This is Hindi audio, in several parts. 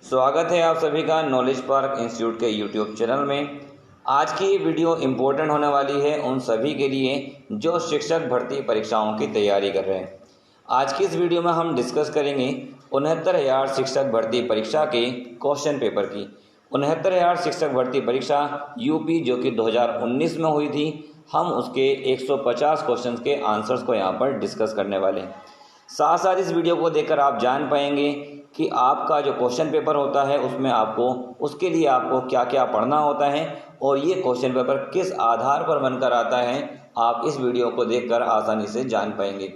स्वागत है आप सभी का नॉलेज पार्क इंस्टीट्यूट के यूट्यूब चैनल में। आज की ये वीडियो इम्पोर्टेंट होने वाली है उन सभी के लिए जो शिक्षक भर्ती परीक्षाओं की तैयारी कर रहे हैं। आज की इस वीडियो में हम डिस्कस करेंगे 69,000 शिक्षक भर्ती परीक्षा के क्वेश्चन पेपर की। 69,000 शिक्षक भर्ती परीक्षा यूपी जो कि 2019 में हुई थी, हम उसके 150 क्वेश्चन के आंसर्स को यहाँ पर डिस्कस करने वाले हैं। साथ साथ इस वीडियो को देखकर आप जान पाएंगे कि आपका जो क्वेश्चन पेपर होता है उसमें उसके लिए आपको क्या क्या पढ़ना होता है और ये क्वेश्चन पेपर किस आधार पर बनकर आता है, आप इस वीडियो को देखकर आसानी से जान पाएंगे।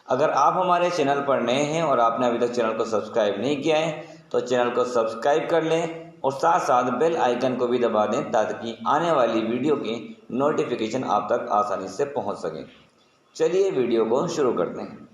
अगर आप हमारे चैनल पर नए हैं और आपने अभी तक चैनल को सब्सक्राइब नहीं किया है तो चैनल को सब्सक्राइब कर लें और साथ साथ बेल आइकन को भी दबा दें ताकि आने वाली वीडियो की नोटिफिकेशन आप तक आसानी से पहुँच सके। चलिए वीडियो को शुरू करते हैं।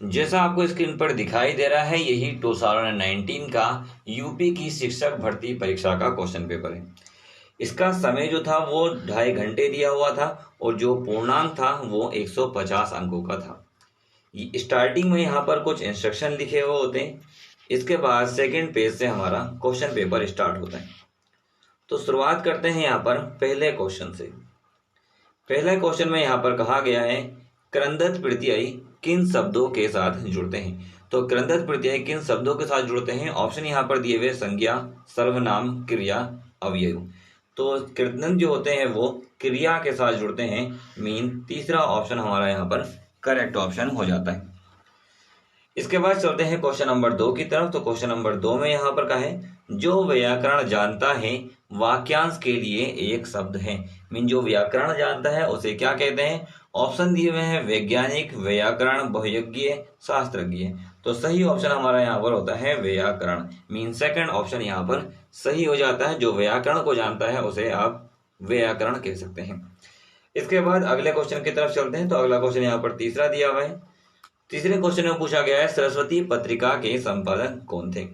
जैसा आपको स्क्रीन पर दिखाई दे रहा है, यही 2019 का यूपी की शिक्षक भर्ती परीक्षा का क्वेश्चन पेपर है। इसका समय जो था वो 2.5 घंटे दिया हुआ था और जो पूर्णांक था वो 150 अंकों का था। स्टार्टिंग में यहाँ पर कुछ इंस्ट्रक्शन लिखे हुए होते हैं, इसके बाद सेकेंड पेज से हमारा क्वेश्चन पेपर स्टार्ट होता है। तो शुरुआत करते हैं यहाँ पर पहले क्वेश्चन से। पहले क्वेश्चन में यहाँ पर कहा गया है क्रंदत प्रत्यय किन शब्दों के साथ जुड़ते हैं। तो क्रंदत प्रत्यय किन शब्दों के साथ जुड़ते हैं, ऑप्शन यहाँ पर दिए हुए संज्ञा, सर्वनाम, क्रिया, अवयव। तो कृदंत जो होते हैं वो क्रिया के साथ जुड़ते हैं, मीन तीसरा ऑप्शन हमारा यहाँ पर करेक्ट ऑप्शन हो जाता है। इसके बाद चलते हैं क्वेश्चन नंबर 2 की तरफ। तो क्वेश्चन नंबर 2 में यहाँ पर कहा है जो व्याकरण जानता है वाक्यांश के लिए एक शब्द है। मीन जो व्याकरण जानता है उसे क्या कहते हैं। ऑप्शन दिए हुए हैं वैज्ञानिक, व्याकरण, बहुयज्ञ, शास्त्रज्ञ। तो सही ऑप्शन हमारा यहाँ पर होता है व्याकरण, मीन सेकंड ऑप्शन यहाँ पर सही हो जाता है। जो व्याकरण को जानता है उसे आप व्याकरण कह सकते हैं। इसके बाद अगले क्वेश्चन की तरफ चलते हैं। तो अगला क्वेश्चन यहाँ पर तीसरा दिया हुआ है। तीसरे क्वेश्चन में पूछा गया है सरस्वती पत्रिका के संपादक कौन थे।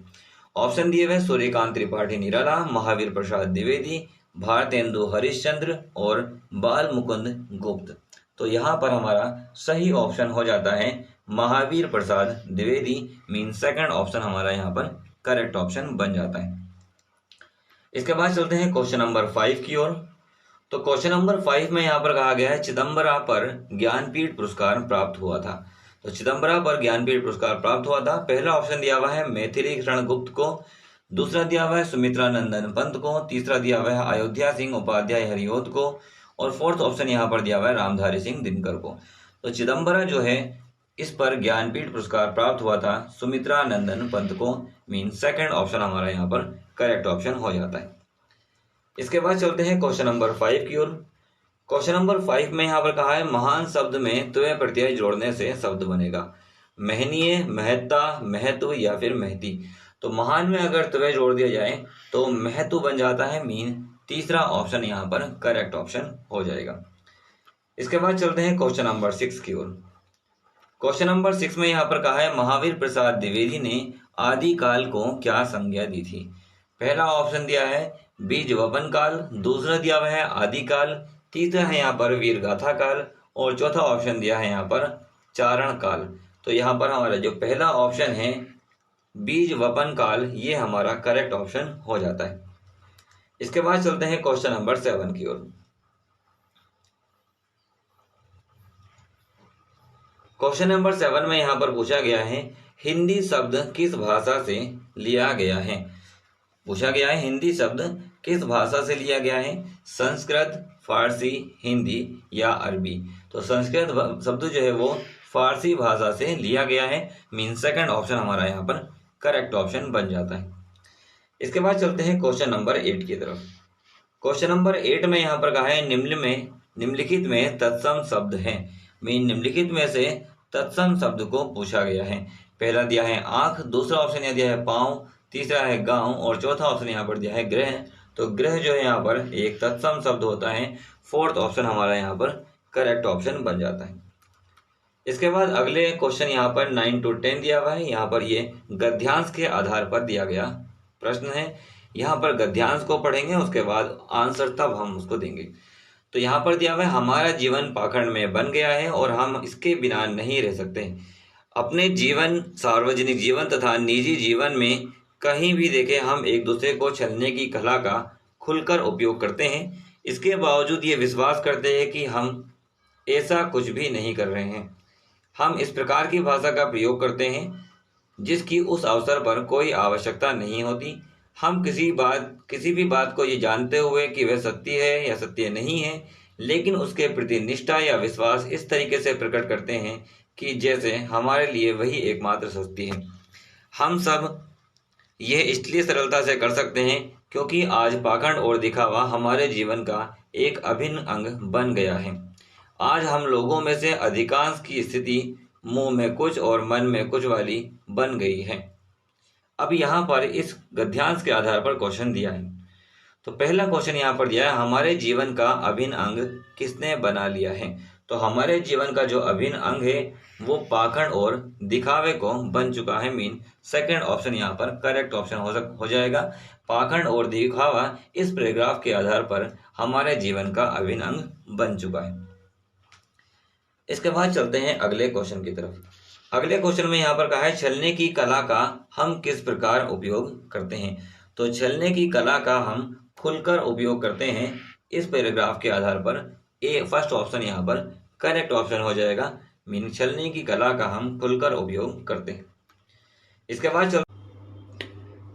ऑप्शन दिए हुए सूर्यकांत त्रिपाठी निराला, महावीर प्रसाद द्विवेदी, भारतेंदु हरिश्चंद्र और बाल मुकुंद गुप्त। तो यहाँ पर हमारा सही ऑप्शन हो जाता है Mahavir Prasad Dwivedi, mean second option हमारा यहाँ पर करेक्ट ऑप्शन बन जाता है। इसके बाद चलते हैं क्वेश्चन नंबर 5 की ओर। तो क्वेश्चन नंबर 5 में यहाँ पर कहा गया है चिदम्बरा पर ज्ञानपीठ पुरस्कार प्राप्त हुआ था। तो चिदम्बरा पर ज्ञानपीठ पुरस्कार प्राप्त हुआ था। पहला ऑप्शन दिया हुआ है मैथिली शरण गुप्त को, दूसरा दिया हुआ है सुमित्रा नंदन पंत को, तीसरा दिया हुआ है अयोध्या सिंह उपाध्याय हरिओत को और फोर्थ ऑप्शन यहाँ पर दिया हुआ है रामधारी सिंह दिनकर को। तो चिदम्बरा जो है इस पर ज्ञानपीठ पुरस्कार प्राप्त हुआ था सुमित्रा नंदन पंत को, मीन सेकंड ऑप्शन हमारा यहाँ पर करेक्ट ऑप्शन हो जाता है। इसके बाद चलते हैं क्वेश्चन नंबर 5 की ओर। क्वेश्चन नंबर 5 में यहाँ पर कहा है महान शब्द में त्वय प्रत्यय जोड़ने से शब्द बनेगा। महनीय, महत्ता, महत्व या फिर महती। तो महान में अगर त्वय जोड़ दिया जाए तो महत्व बन जाता है, मीन तीसरा ऑप्शन यहाँ पर करेक्ट ऑप्शन हो जाएगा। इसके बाद चलते हैं क्वेश्चन नंबर 6 की ओर। क्वेश्चन नंबर 6 में यहाँ पर कहा है महावीर प्रसाद द्विवेदी ने आदिकाल को क्या संज्ञा दी थी। पहला ऑप्शन दिया है बीज वपन काल, दूसरा दिया हुआ है आदिकाल, तीसरा है यहाँ पर वीरगाथा काल और चौथा ऑप्शन दिया है यहाँ पर चारण काल। तो यहाँ पर हमारा जो पहला ऑप्शन है बीज वपन काल, ये हमारा करेक्ट ऑप्शन हो जाता है। इसके बाद चलते हैं क्वेश्चन नंबर 7 की ओर। क्वेश्चन नंबर 7 में यहाँ पर पूछा गया है हिंदी शब्द किस भाषा से लिया गया है। पूछा गया है हिंदी शब्द किस भाषा से लिया गया है, संस्कृत, फारसी, हिंदी या अरबी। तो संस्कृत शब्द जो है वो फारसी भाषा से लिया गया है, मीन सेकंड ऑप्शन हमारा यहाँ पर करेक्ट ऑप्शन बन जाता है। इसके बाद चलते हैं क्वेश्चन नंबर 8 की तरफ। क्वेश्चन नंबर 8 में यहाँ पर कहा है निम्नलिखित में तत्सम शब्द है। मीन निम्नलिखित में से तत्सम शब्द को पूछा गया है। पहला दिया है आंख, दूसरा ऑप्शन यहाँ दिया है पाँव, तीसरा है गांव और चौथा ऑप्शन यहाँ पर दिया है ग्रह। तो ग्रह जो है यहाँ पर एक तत्सम शब्द होता है, फोर्थ ऑप्शन हमारा यहाँ पर करेक्ट ऑप्शन बन जाता है। इसके बाद अगले क्वेश्चन यहाँ पर 9 to 10 दिया हुआ है। यहाँ पर ये गद्यांश के आधार पर दिया गया प्रश्न है। यहाँ पर गद्यांश को पढ़ेंगे, उसके बाद आंसर तब हम उसको देंगे। तो यहाँ पर दिया हुआ है, हमारा जीवन पाखंड में बन गया है और हम इसके बिना नहीं रह सकते। अपने जीवन, सार्वजनिक जीवन तथा निजी जीवन में कहीं भी देखें, हम एक दूसरे को छलने की कला का खुलकर उपयोग करते हैं। इसके बावजूद ये विश्वास करते हैं कि हम ऐसा कुछ भी नहीं कर रहे हैं। हम इस प्रकार की भाषा का प्रयोग करते हैं जिसकी उस अवसर पर कोई आवश्यकता नहीं होती। हम किसी भी बात को ये जानते हुए कि वह सत्य है या सत्य नहीं है, लेकिन उसके प्रति निष्ठा या विश्वास इस तरीके से प्रकट करते हैं कि जैसे हमारे लिए वही एकमात्र सत्य है। हम सब यह इसलिए सरलता से कर सकते हैं क्योंकि आज पाखंड और दिखावा हमारे जीवन का एक अभिन्न अंग बन गया है। आज हम लोगों में से अधिकांश की स्थिति मुंह में कुछ और मन में कुछ वाली बन गई है। अब यहाँ पर इस गद्यांश के आधार पर क्वेश्चन दिया है। तो पहला क्वेश्चन यहाँ पर दिया है, हमारे जीवन का अभिन्न अंग किसने बना लिया है। तो हमारे जीवन का जो अभिन्न अंग है वो पाखंड और दिखावे को बन चुका है। मीन सेकंड ऑप्शन यहाँ पर करेक्ट ऑप्शन हो जाएगा। पाखंड और दिखावा इस पैराग्राफ के आधार पर हमारे जीवन का अभिन्न अंग बन चुका है। इसके बाद चलते हैं अगले क्वेश्चन की तरफ। अगले क्वेश्चन में यहाँ पर कहा है, छलने की कला का हम किस प्रकार उपयोग करते हैं। तो छलने की कला का हम खुलकर उपयोग करते हैं। इस पैराग्राफ के आधार पर फर्स्ट ऑप्शन यहाँ पर करेक्ट ऑप्शन हो जाएगा। मीनिंग छलने की कला का हम खुलकर उपयोग करते हैं। इसके बाद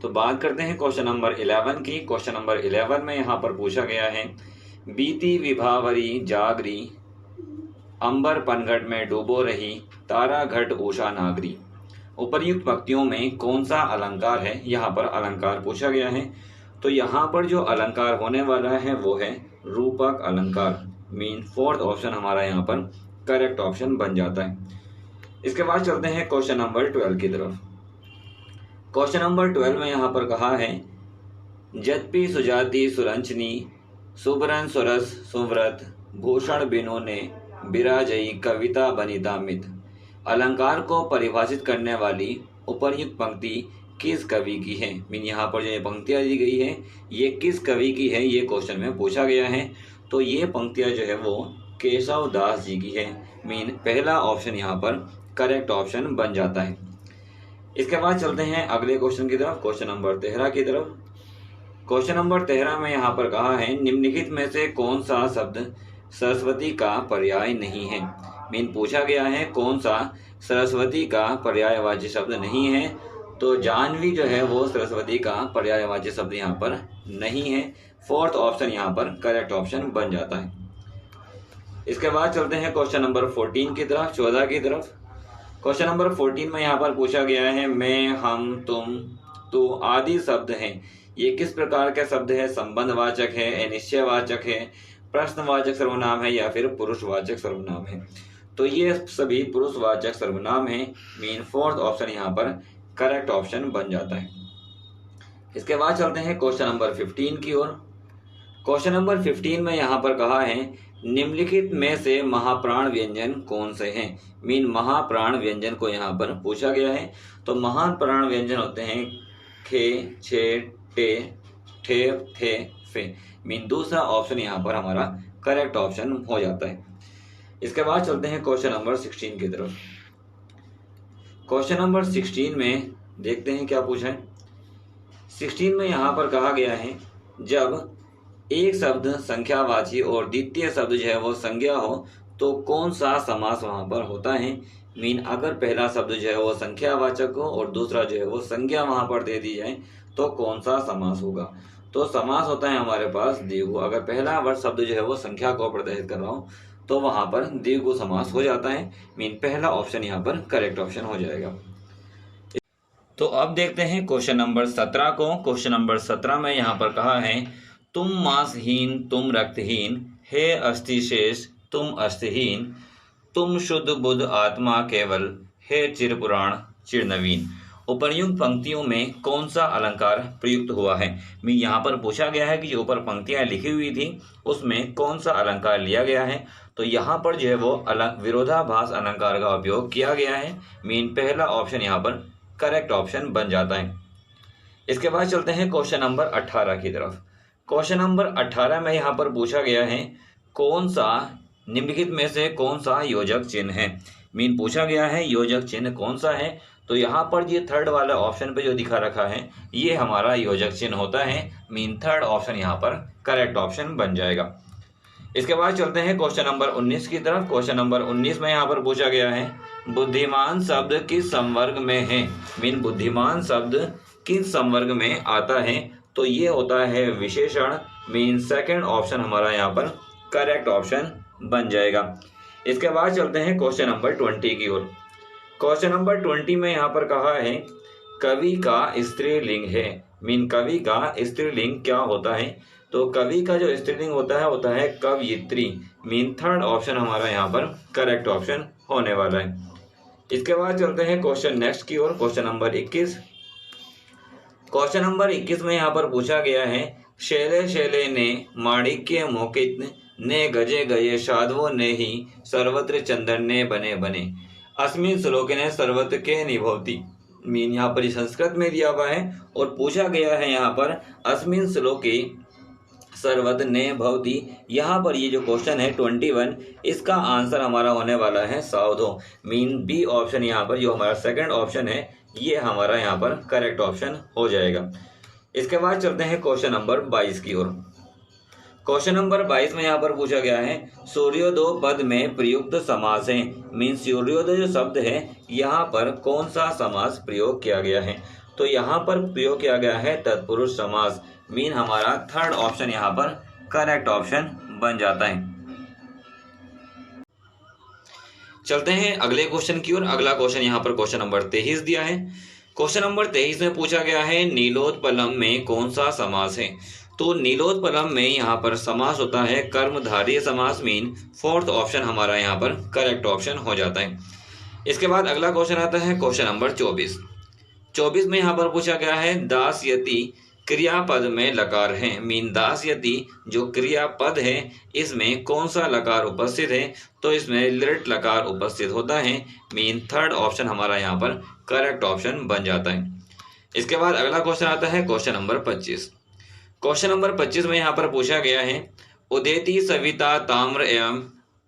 तो बात करते हैं क्वेश्चन नंबर 11 की। क्वेश्चन नंबर 11 में यहाँ पर पूछा गया है, बीती विभावरी जागरी, अंबर पनघट में डूबो रही, तारा घट उषा नागरी। उपर्युक्त पंक्तियों में कौन सा अलंकार है। यहाँ पर अलंकार पूछा गया है। तो यहाँ पर जो अलंकार होने वाला है वो है रूपक अलंकार। मीन फोर्थ ऑप्शन हमारा यहाँ पर करेक्ट ऑप्शन बन जाता है। इसके बाद चलते हैं क्वेश्चन नंबर 12 की तरफ। क्वेश्चन नंबर 12 में यहाँ पर कहा है, जतपि सुजाति सुरंचनी, सुबरन सुरस सुव्रत, भूषण बिनु ने बिराजई कविता बनिता मित। अलंकार को परिभाषित करने वाली उपर्युक्त पंक्ति किस कवि की है। मीन यहाँ पर जो ये पंक्तियाँ दी गई है ये किस कवि की है, ये क्वेश्चन में पूछा गया है। तो ये पंक्तियाँ जो है वो केशव दास जी की है। मीन पहला ऑप्शन यहाँ पर करेक्ट ऑप्शन बन जाता है। इसके बाद चलते हैं अगले क्वेश्चन की तरफ, क्वेश्चन नंबर 13 की तरफ। क्वेश्चन नंबर 13 में यहाँ पर कहा है, निम्नलिखित में से कौन सा शब्द सरस्वती का पर्याय नहीं है। मीन पूछा गया है कौन सा सरस्वती का पर्यायवाची शब्द नहीं है। तो जानवी जो है वो सरस्वती का पर्यायवाची शब्द यहाँ पर नहीं है। फोर्थ ऑप्शन यहाँ पर करेक्ट ऑप्शन बन जाता है। इसके बाद चलते हैं क्वेश्चन नंबर 14 की तरफ, 14 की तरफ। क्वेश्चन नंबर 14 में यहाँ पर पूछा गया है, मैं, हम, तुम, तू आदि शब्द हैं। ये किस प्रकार के शब्द है। संबंधवाचक है, निश्चयवाचक है, प्रश्नवाचक सर्वनाम है या फिर पुरुषवाचक सर्वनाम है। तो ये सभी पुरुषवाचक सर्वनाम है। मीन फोर्थ ऑप्शन यहाँ पर करेक्ट ऑप्शन बन जाता है। इसके बाद चलते हैं क्वेश्चन नंबर 15 की ओर। क्वेश्चन नंबर 15 में यहाँ पर कहा है, निम्नलिखित में से महाप्राण व्यंजन कौन से हैं। मीन महाप्राण व्यंजन को यहाँ पर पूछा गया है। तो महाप्राण व्यंजन होते हैं खे, छे, टे, ठे, थे, फे। मीन दूसरा ऑप्शन यहाँ पर हमारा करेक्ट ऑप्शन हो जाता है। इसके बाद चलते हैं क्वेश्चन नंबर 16 की तरफ। क्वेश्चन नंबर 16 में देखते हैं क्या पूछा है। 16 में यहाँ पर कहा गया है, जब एक शब्द संख्यावाची और द्वितीय शब्द जो है वो संज्ञा हो तो कौन सा समास वहाँ पर होता है। मीन अगर पहला शब्द जो है वो संख्यावाचक हो और दूसरा जो है वो संज्ञा वहाँ पर दे दी जाए तो कौन सा समास होगा। तो समास होता है हमारे पास द्विगु। अगर पहला वर्ड शब्द जो है वो संख्या को प्रदर्शित कर रहा हो तो वहाँ पर द्विगु समास हो जाता है। मीन पहला ऑप्शन यहाँ पर करेक्ट ऑप्शन हो जाएगा। तो अब देखते हैं क्वेश्चन नंबर 17 को। क्वेश्चन नंबर 17 में यहाँ पर कहा है, तुम मांसहीन, तुम रक्तहीन, हे अस्थि शेष, तुम अस्थिहीन, तुम शुद्ध बुद्ध आत्मा केवल, हे चिर पुराण चिर नवीन। उपर्युक्त पंक्तियों में कौन सा अलंकार प्रयुक्त हुआ है। मैं यहाँ पर पूछा गया है कि जो ऊपर पंक्तियाँ लिखी हुई थी उसमें कौन सा अलंकार लिया गया है। तो यहाँ पर जो है वो विरोधाभास अलंकार का उपयोग किया गया है। मीन पहला ऑप्शन यहाँ पर करेक्ट ऑप्शन बन जाता है। इसके बाद चलते हैं क्वेश्चन नंबर 18 की तरफ। क्वेश्चन नंबर 18 में यहाँ पर पूछा गया है कौन सा निम्नलिखित में से कौन सा योजक चिन्ह है। मीन पूछा गया है योजक चिन्ह कौन सा है, तो यहाँ पर ये थर्ड वाला ऑप्शन पे जो दिखा रखा है ये हमारा योजक चिन्ह होता है। मीन थर्ड ऑप्शन यहाँ पर करेक्ट ऑप्शन बन जाएगा। इसके बाद चलते हैं क्वेश्चन नंबर 19 की तरफ। क्वेश्चन नंबर 19 में यहाँ पर पूछा गया है बुद्धिमान शब्द किस संवर्ग में है। मीन बुद्धिमान शब्द किस संवर्ग में आता है, तो ये होता है विशेषण। मीन सेकंड ऑप्शन हमारा यहाँ पर करेक्ट ऑप्शन बन जाएगा। इसके बाद चलते हैं क्वेश्चन नंबर 20 की ओर। क्वेश्चन नंबर 20 में यहाँ पर कहा है कवि का स्त्रीलिंग है। मीन कवि का स्त्रीलिंग क्या होता है, तो कवि का जो स्त्रीलिंग होता है कवयित्री। मीन थर्ड ऑप्शन हमारा यहाँ पर करेक्ट ऑप्शन होने वाला है। इसके बाद चलते हैं क्वेश्चन नेक्स्ट की ओर। Question number 21। क्वेश्चन नंबर 21 में यहाँ पर पूछा गया है शैले शैले ने माणिक्य मोकित ने गजे गये साधवों ने ही सर्वत्र चंदन ने बने बने अस्मिन श्लोके सर्वत्र के निभवती। मीन यहाँ पर संस्कृत में दिया हुआ है और पूछा गया है यहाँ पर अस्मिन श्लोके सर्वत ने भवती। यहाँ पर ये जो क्वेश्चन है 21, इसका आंसर हमारा होने वाला है सावधो। मीन बी ऑप्शन यहाँ पर जो हमारा सेकंड ऑप्शन है ये हमारा यहाँ पर करेक्ट ऑप्शन हो जाएगा। इसके बाद चलते हैं क्वेश्चन नंबर 22 की ओर। क्वेश्चन नंबर 22 में यहाँ पर पूछा गया है सूर्योदय पद में प्रयुक्त समास है। मीन सूर्योदय जो शब्द है यहाँ पर कौन सा समास प्रयोग किया गया है, तो यहाँ पर प्रयोग किया गया है तत्पुरुष समास। मीन हमारा थर्ड ऑप्शन यहाँ पर करेक्ट ऑप्शन बन जाता है। चलते हैं अगले क्वेश्चन की ओर। अगला क्वेश्चन यहाँ पर क्वेश्चन नंबर 23 दिया है। क्वेश्चन नंबर 23 में पूछा गया है नीलोत्पलम में कौन सा समास है, तो नीलोत्पलम में यहाँ पर समास होता है कर्मधारय समास। मीन फोर्थ ऑप्शन हमारा यहाँ पर करेक्ट ऑप्शन हो जाता है। इसके बाद अगला क्वेश्चन आता है क्वेश्चन नंबर 24। 24 में यहाँ पर पूछा गया है दासयति क्रियापद में लकार है। मीन दासयति जो क्रियापद है इसमें कौन सा लकार उपस्थित है, तो इसमें लिट लकार उपस्थित होता है। मीन थर्ड ऑप्शन हमारा यहाँ पर करेक्ट ऑप्शन बन जाता है। इसके बाद अगला क्वेश्चन आता है क्वेश्चन नंबर 25। क्वेश्चन नंबर 25 में यहाँ पर पूछा गया है उदेति सविता ताम्र एवं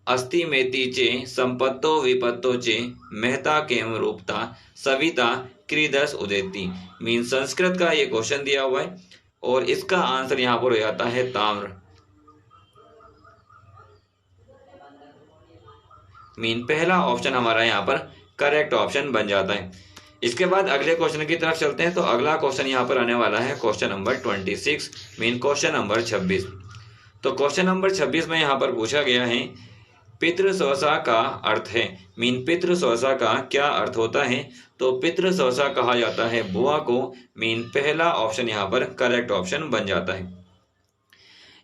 अस्ति मेति चे संपत्तो विपत्तो चे मेहता केम रूपता सविता क्रीदस उदेति। मीन संस्कृत का ये क्वेश्चन दिया हुआ है और इसका आंसर यहाँ पर हो जाता है ताम्र। मीन पहला ऑप्शन हमारा यहाँ पर करेक्ट ऑप्शन बन जाता है। इसके बाद अगले क्वेश्चन की तरफ चलते हैं। तो अगला क्वेश्चन यहाँ पर आने वाला है question number 26। Mean question number 26। तो क्वेश्चन नंबर 26 में यहाँ पर पूछा गया है पितृस्वसा का अर्थ है। मीन पितृस्वसा का क्या अर्थ होता है, तो पितृस्वसा कहा जाता है बुआ को। मीन पहला ऑप्शन यहाँ पर करेक्ट ऑप्शन बन जाता है।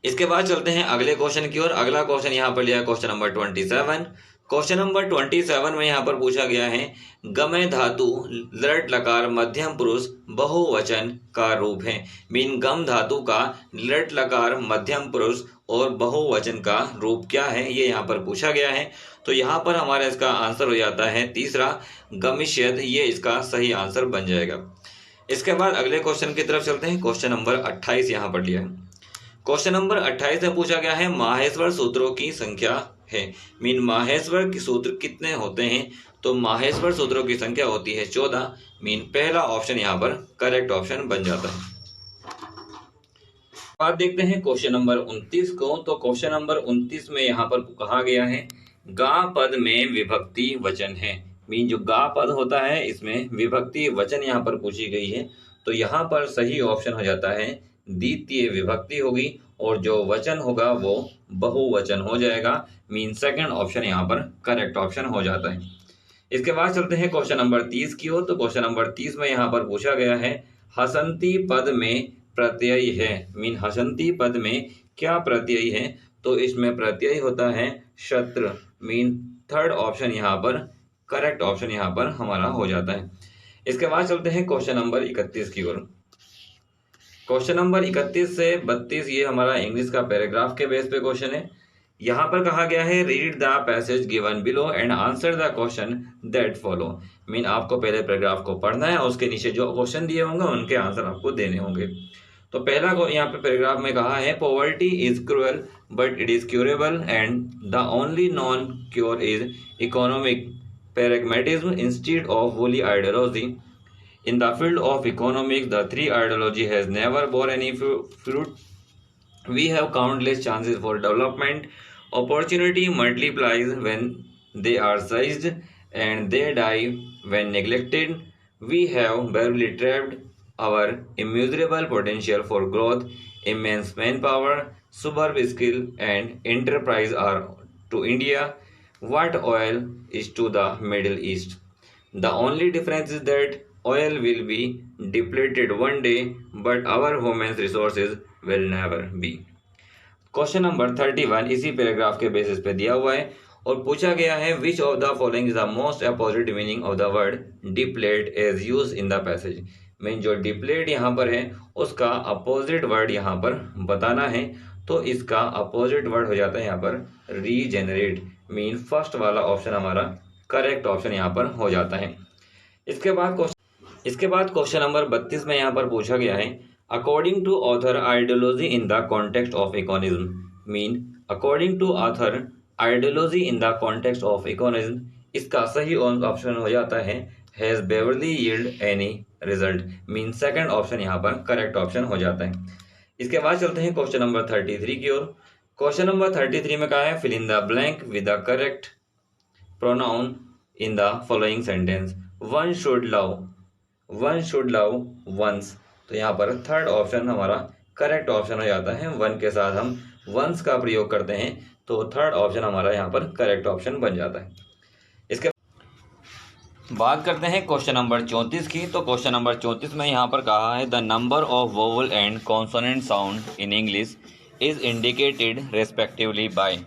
इसके बाद चलते हैं अगले क्वेश्चन की ओर। अगला क्वेश्चन यहाँ पर लिया है क्वेश्चन नंबर 27। क्वेश्चन नंबर 27 में यहाँ पर पूछा गया है गमय धातु लट लकार मध्यम पुरुष बहुवचन का रूप है। मीन गम धातु का लट लकार मध्यम पुरुष और बहुवचन का रूप क्या है, ये यहाँ पर पूछा गया है। तो यहाँ पर हमारा इसका आंसर हो जाता है तीसरा गमिष्यत। ये इसका सही आंसर बन जाएगा। इसके बाद अगले क्वेश्चन की तरफ चलते हैं। क्वेश्चन नंबर 28 यहाँ पर लिया है। क्वेश्चन नंबर 28 में पूछा गया है माहेश्वर सूत्रों की संख्या है। मीन माहेश्वर के सूत्र कितने होते हैं, तो माहेश्वर सूत्रों की संख्या होती है 14। मीन पहला ऑप्शन यहाँ पर करेक्ट ऑप्शन बन जाता है। बात देखते हैं क्वेश्चन नंबर 29 को। तो क्वेश्चन नंबर 29 में यहाँ पर कहा गया है गा पद में विभक्ति वचन है। मीन जो गा पद होता है इसमें विभक्ति वचन यहाँ पर पूछी गई है। तो यहाँ पर सही ऑप्शन हो जाता है द्वितीय विभक्ति होगी और जो वचन होगा वो बहुवचन हो जाएगा। मीन सेकंड ऑप्शन यहाँ पर करेक्ट ऑप्शन हो जाता है। इसके बाद चलते हैं क्वेश्चन नंबर 30 की ओर। तो क्वेश्चन नंबर 30 में यहाँ पर पूछा गया है हसंती पद में प्रत्यय है। मीन हसंती पद में क्या प्रत्यय है, तो इसमें प्रत्यय होता है शत्रु। मीन थर्ड ऑप्शन यहाँ पर करेक्ट ऑप्शन यहाँ पर हमारा हो जाता है। इसके बाद चलते हैं क्वेश्चन नंबर 31 की ओर। क्वेश्चन नंबर 31 से 32 ये हमारा इंग्लिश का पैराग्राफ के बेस पे क्वेश्चन है। यहाँ पर कहा गया है read the passage given below and answer the question that follow. Mean आपको पहले पैराग्राफ को पढ़ना है और उसके नीचे जो क्वेश्चन दिए होंगे उनके आंसर आपको देने होंगे। तो पहला को यहाँ पे पैराग्राफ में कहा है poverty is cruel but it is curable and the only non cure is economic pragmatism instead of woolly ideology. In the field of economics, the three ideology has never bore any fruit. We have countless chances for development. Opportunity multiplies when they are seized, and they die when neglected. We have barely trapped our immeasurable potential for growth. Immense manpower, superb skill, and enterprise are to India what oil is to the Middle East. The only difference is that oil will be depleted one day, but our human resources will never be. Question number 31 इसी पैराग्राफ के बेसिस पे दिया हुआ है और पूछा गया है which of the following is the most opposite meaning of the word deplete as use in the passage. Mean जो डिप्लेट यहाँ पर है उसका अपोजिट वर्ड यहाँ पर बताना है, तो इसका अपोजिट वर्ड हो जाता है यहाँ पर रीजेनरेट। मीन फर्स्ट वाला ऑप्शन हमारा करेक्ट ऑप्शन यहाँ पर हो जाता है। इसके बाद क्वेश्चन नंबर 32 में यहाँ पर पूछा गया है according to author ideology in the context of economism. Mean according to author ideology in the context of economism, इसका सही ऑप्शन हो जाता है has barely yield any result. Mean second option यहाँ पर करेक्ट ऑप्शन हो जाता है। इसके बाद चलते हैं क्वेश्चन नंबर 33 की ओर। क्वेश्चन नंबर 33 में कहा है fill in the blank with the correct pronoun in the following sentence. One should love one's, तो यहाँ पर थर्ड ऑप्शन हमारा करेक्ट ऑप्शन हो जाता है। वन के साथ हम वंस का प्रयोग करते हैं तो थर्ड ऑप्शन हमारा यहाँ पर करेक्ट ऑप्शन बन जाता है। इसके बात करते हैं क्वेश्चन नंबर 34 की। तो क्वेश्चन नंबर 34 में यहाँ पर कहा है the number of vowel and consonant sound in English is indicated respectively by.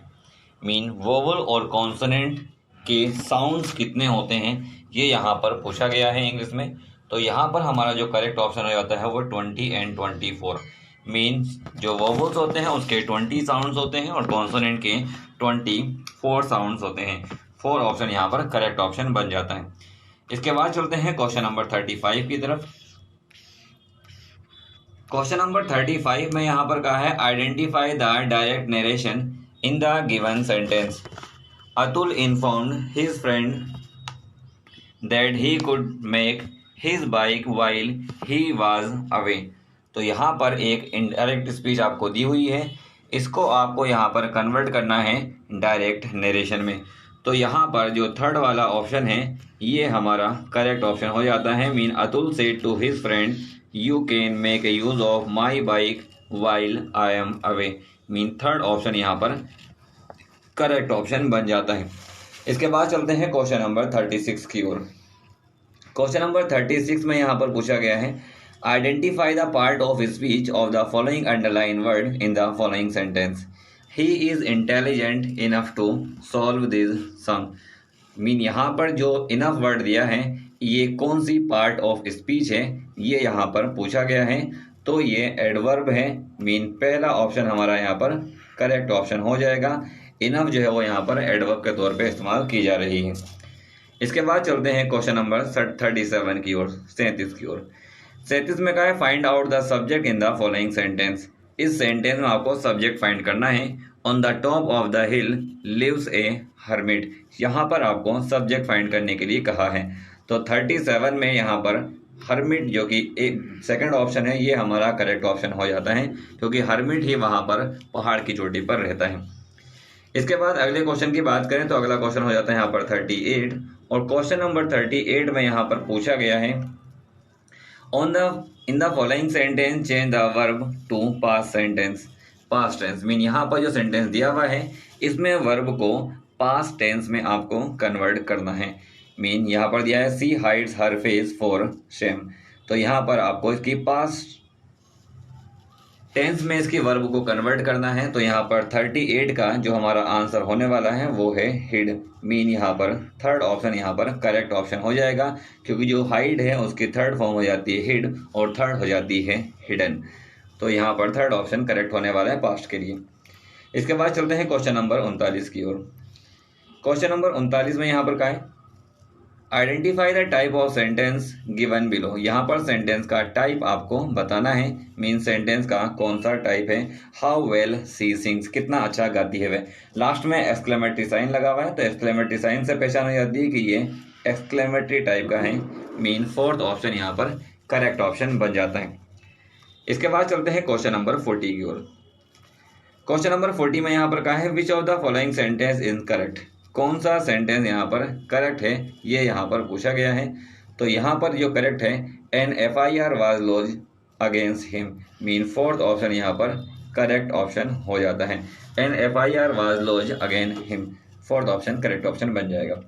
Mean vowel और कॉन्सोनेंट के साउंड्स कितने होते हैं ये यहाँ पर पूछा गया है इंग्लिश में। तो यहाँ पर हमारा जो करेक्ट ऑप्शन हो जाता है वो 20 एंड 24। मीन्स जो वोवल्स होते हैं उसके 20 साउंड्स होते हैं और कॉन्सोनेंट के 24 साउंड्स होते हैं। 4 ऑप्शन यहाँ पर करेक्ट ऑप्शन बन जाता है। इसके बाद चलते हैं क्वेश्चन नंबर 35 की तरफ। क्वेश्चन नंबर 35 में यहाँ पर कहा है identify the direct narration in the given sentence. Atul informed his friend that he could make his bike while he was away. तो यहाँ पर एक इनडायरेक्ट स्पीच आपको दी हुई है, इसको आपको यहाँ पर कन्वर्ट करना है डायरेक्ट नरेशन में। तो यहाँ पर जो थर्ड वाला ऑप्शन है ये हमारा करेक्ट ऑप्शन हो जाता है। Mean Atul said to his friend you can make a use of my bike while I am away. Mean third option यहाँ पर करेक्ट ऑप्शन बन जाता है। इसके बाद चलते हैं क्वेश्चन नंबर 36 की ओर। क्वेश्चन नंबर 36 में यहाँ पर पूछा गया है identify the part of speech of the following underline word in the following sentence. He is intelligent enough to solve this sum. Mean यहाँ पर जो इनफ वर्ड दिया है ये कौन सी पार्ट ऑफ स्पीच है ये यहाँ पर पूछा गया है, तो ये एडवर्ब है। मीन पहला ऑप्शन हमारा यहाँ पर करेक्ट ऑप्शन हो जाएगा। इनफ जो है वो यहाँ पर एडवर्ब के तौर पे इस्तेमाल की जा रही है। इसके बाद चलते हैं क्वेश्चन नंबर 37 की ओर, 37 की ओर। 37 में कहा है find out the subject in the following sentence. इस सेंटेंस में आपको सब्जेक्ट फाइंड करना है। On the top of the hill lives a hermit, यहाँ पर आपको सब्जेक्ट फाइंड करने के लिए कहा है। तो 37 में यहाँ पर हर्मिट जो कि एक सेकंड ऑप्शन है ये हमारा करेक्ट ऑप्शन हो जाता है, क्योंकि हर्मिट ही वहाँ पर पहाड़ की चोटी पर रहता है। इसके बाद अगले क्वेश्चन की बात करें तो अगला क्वेश्चन हो जाता है यहाँ पर 38। और क्वेश्चन नंबर 38 में यहाँ पर पूछा गया है in the following sentence change the verb to past tense. Mean यहाँ पर जो सेंटेंस दिया हुआ है इसमें वर्ब को पास्ट टेंस में आपको कन्वर्ट करना है। मीन यहाँ पर दिया है she hides her face for shame, तो यहाँ पर आपको इसकी पास्ट टेंस में इसकी वर्ब को कन्वर्ट करना है। तो यहाँ पर 38 का जो हमारा आंसर होने वाला है वो है हिड। मीन यहाँ पर थर्ड ऑप्शन यहाँ पर करेक्ट ऑप्शन हो जाएगा, क्योंकि जो हाइड है उसकी थर्ड फॉर्म हो जाती है हिड और थर्ड हो जाती है हिडन। तो यहाँ पर थर्ड ऑप्शन करेक्ट होने वाला है पास्ट के लिए। इसके बाद चलते हैं क्वेश्चन नंबर 39 की ओर। क्वेश्चन नंबर 39 में यहाँ पर क्या है, identify the type of sentence given below. यहाँ पर सेंटेंस का टाइप आपको बताना है, मीन सेंटेंस का कौन सा टाइप है। हाउ वेल सी सिंग्स, कितना अच्छा गाती है वह। लास्ट में एक्सक्लेमेटरी साइन लगा हुआ है, तो एक्सक्लेमेटरी साइन से पहचान हो जाती है कि ये एक्सक्लेमेटरी टाइप का है, मीन फोर्थ ऑप्शन यहाँ पर करेक्ट ऑप्शन बन जाता है। इसके बाद चलते हैं क्वेश्चन नंबर 40 की ओर। क्वेश्चन नंबर 40 में यहाँ पर कहा है which of the following sentence is correct. कौन सा सेंटेंस यहाँ पर करेक्ट है, ये यहाँ पर पूछा गया है। तो यहाँ पर जो करेक्ट है, an FIR was launched against him, mean fourth option यहाँ पर करेक्ट ऑप्शन हो जाता है। An FIR was launched against him, fourth option correct option बन जाएगा।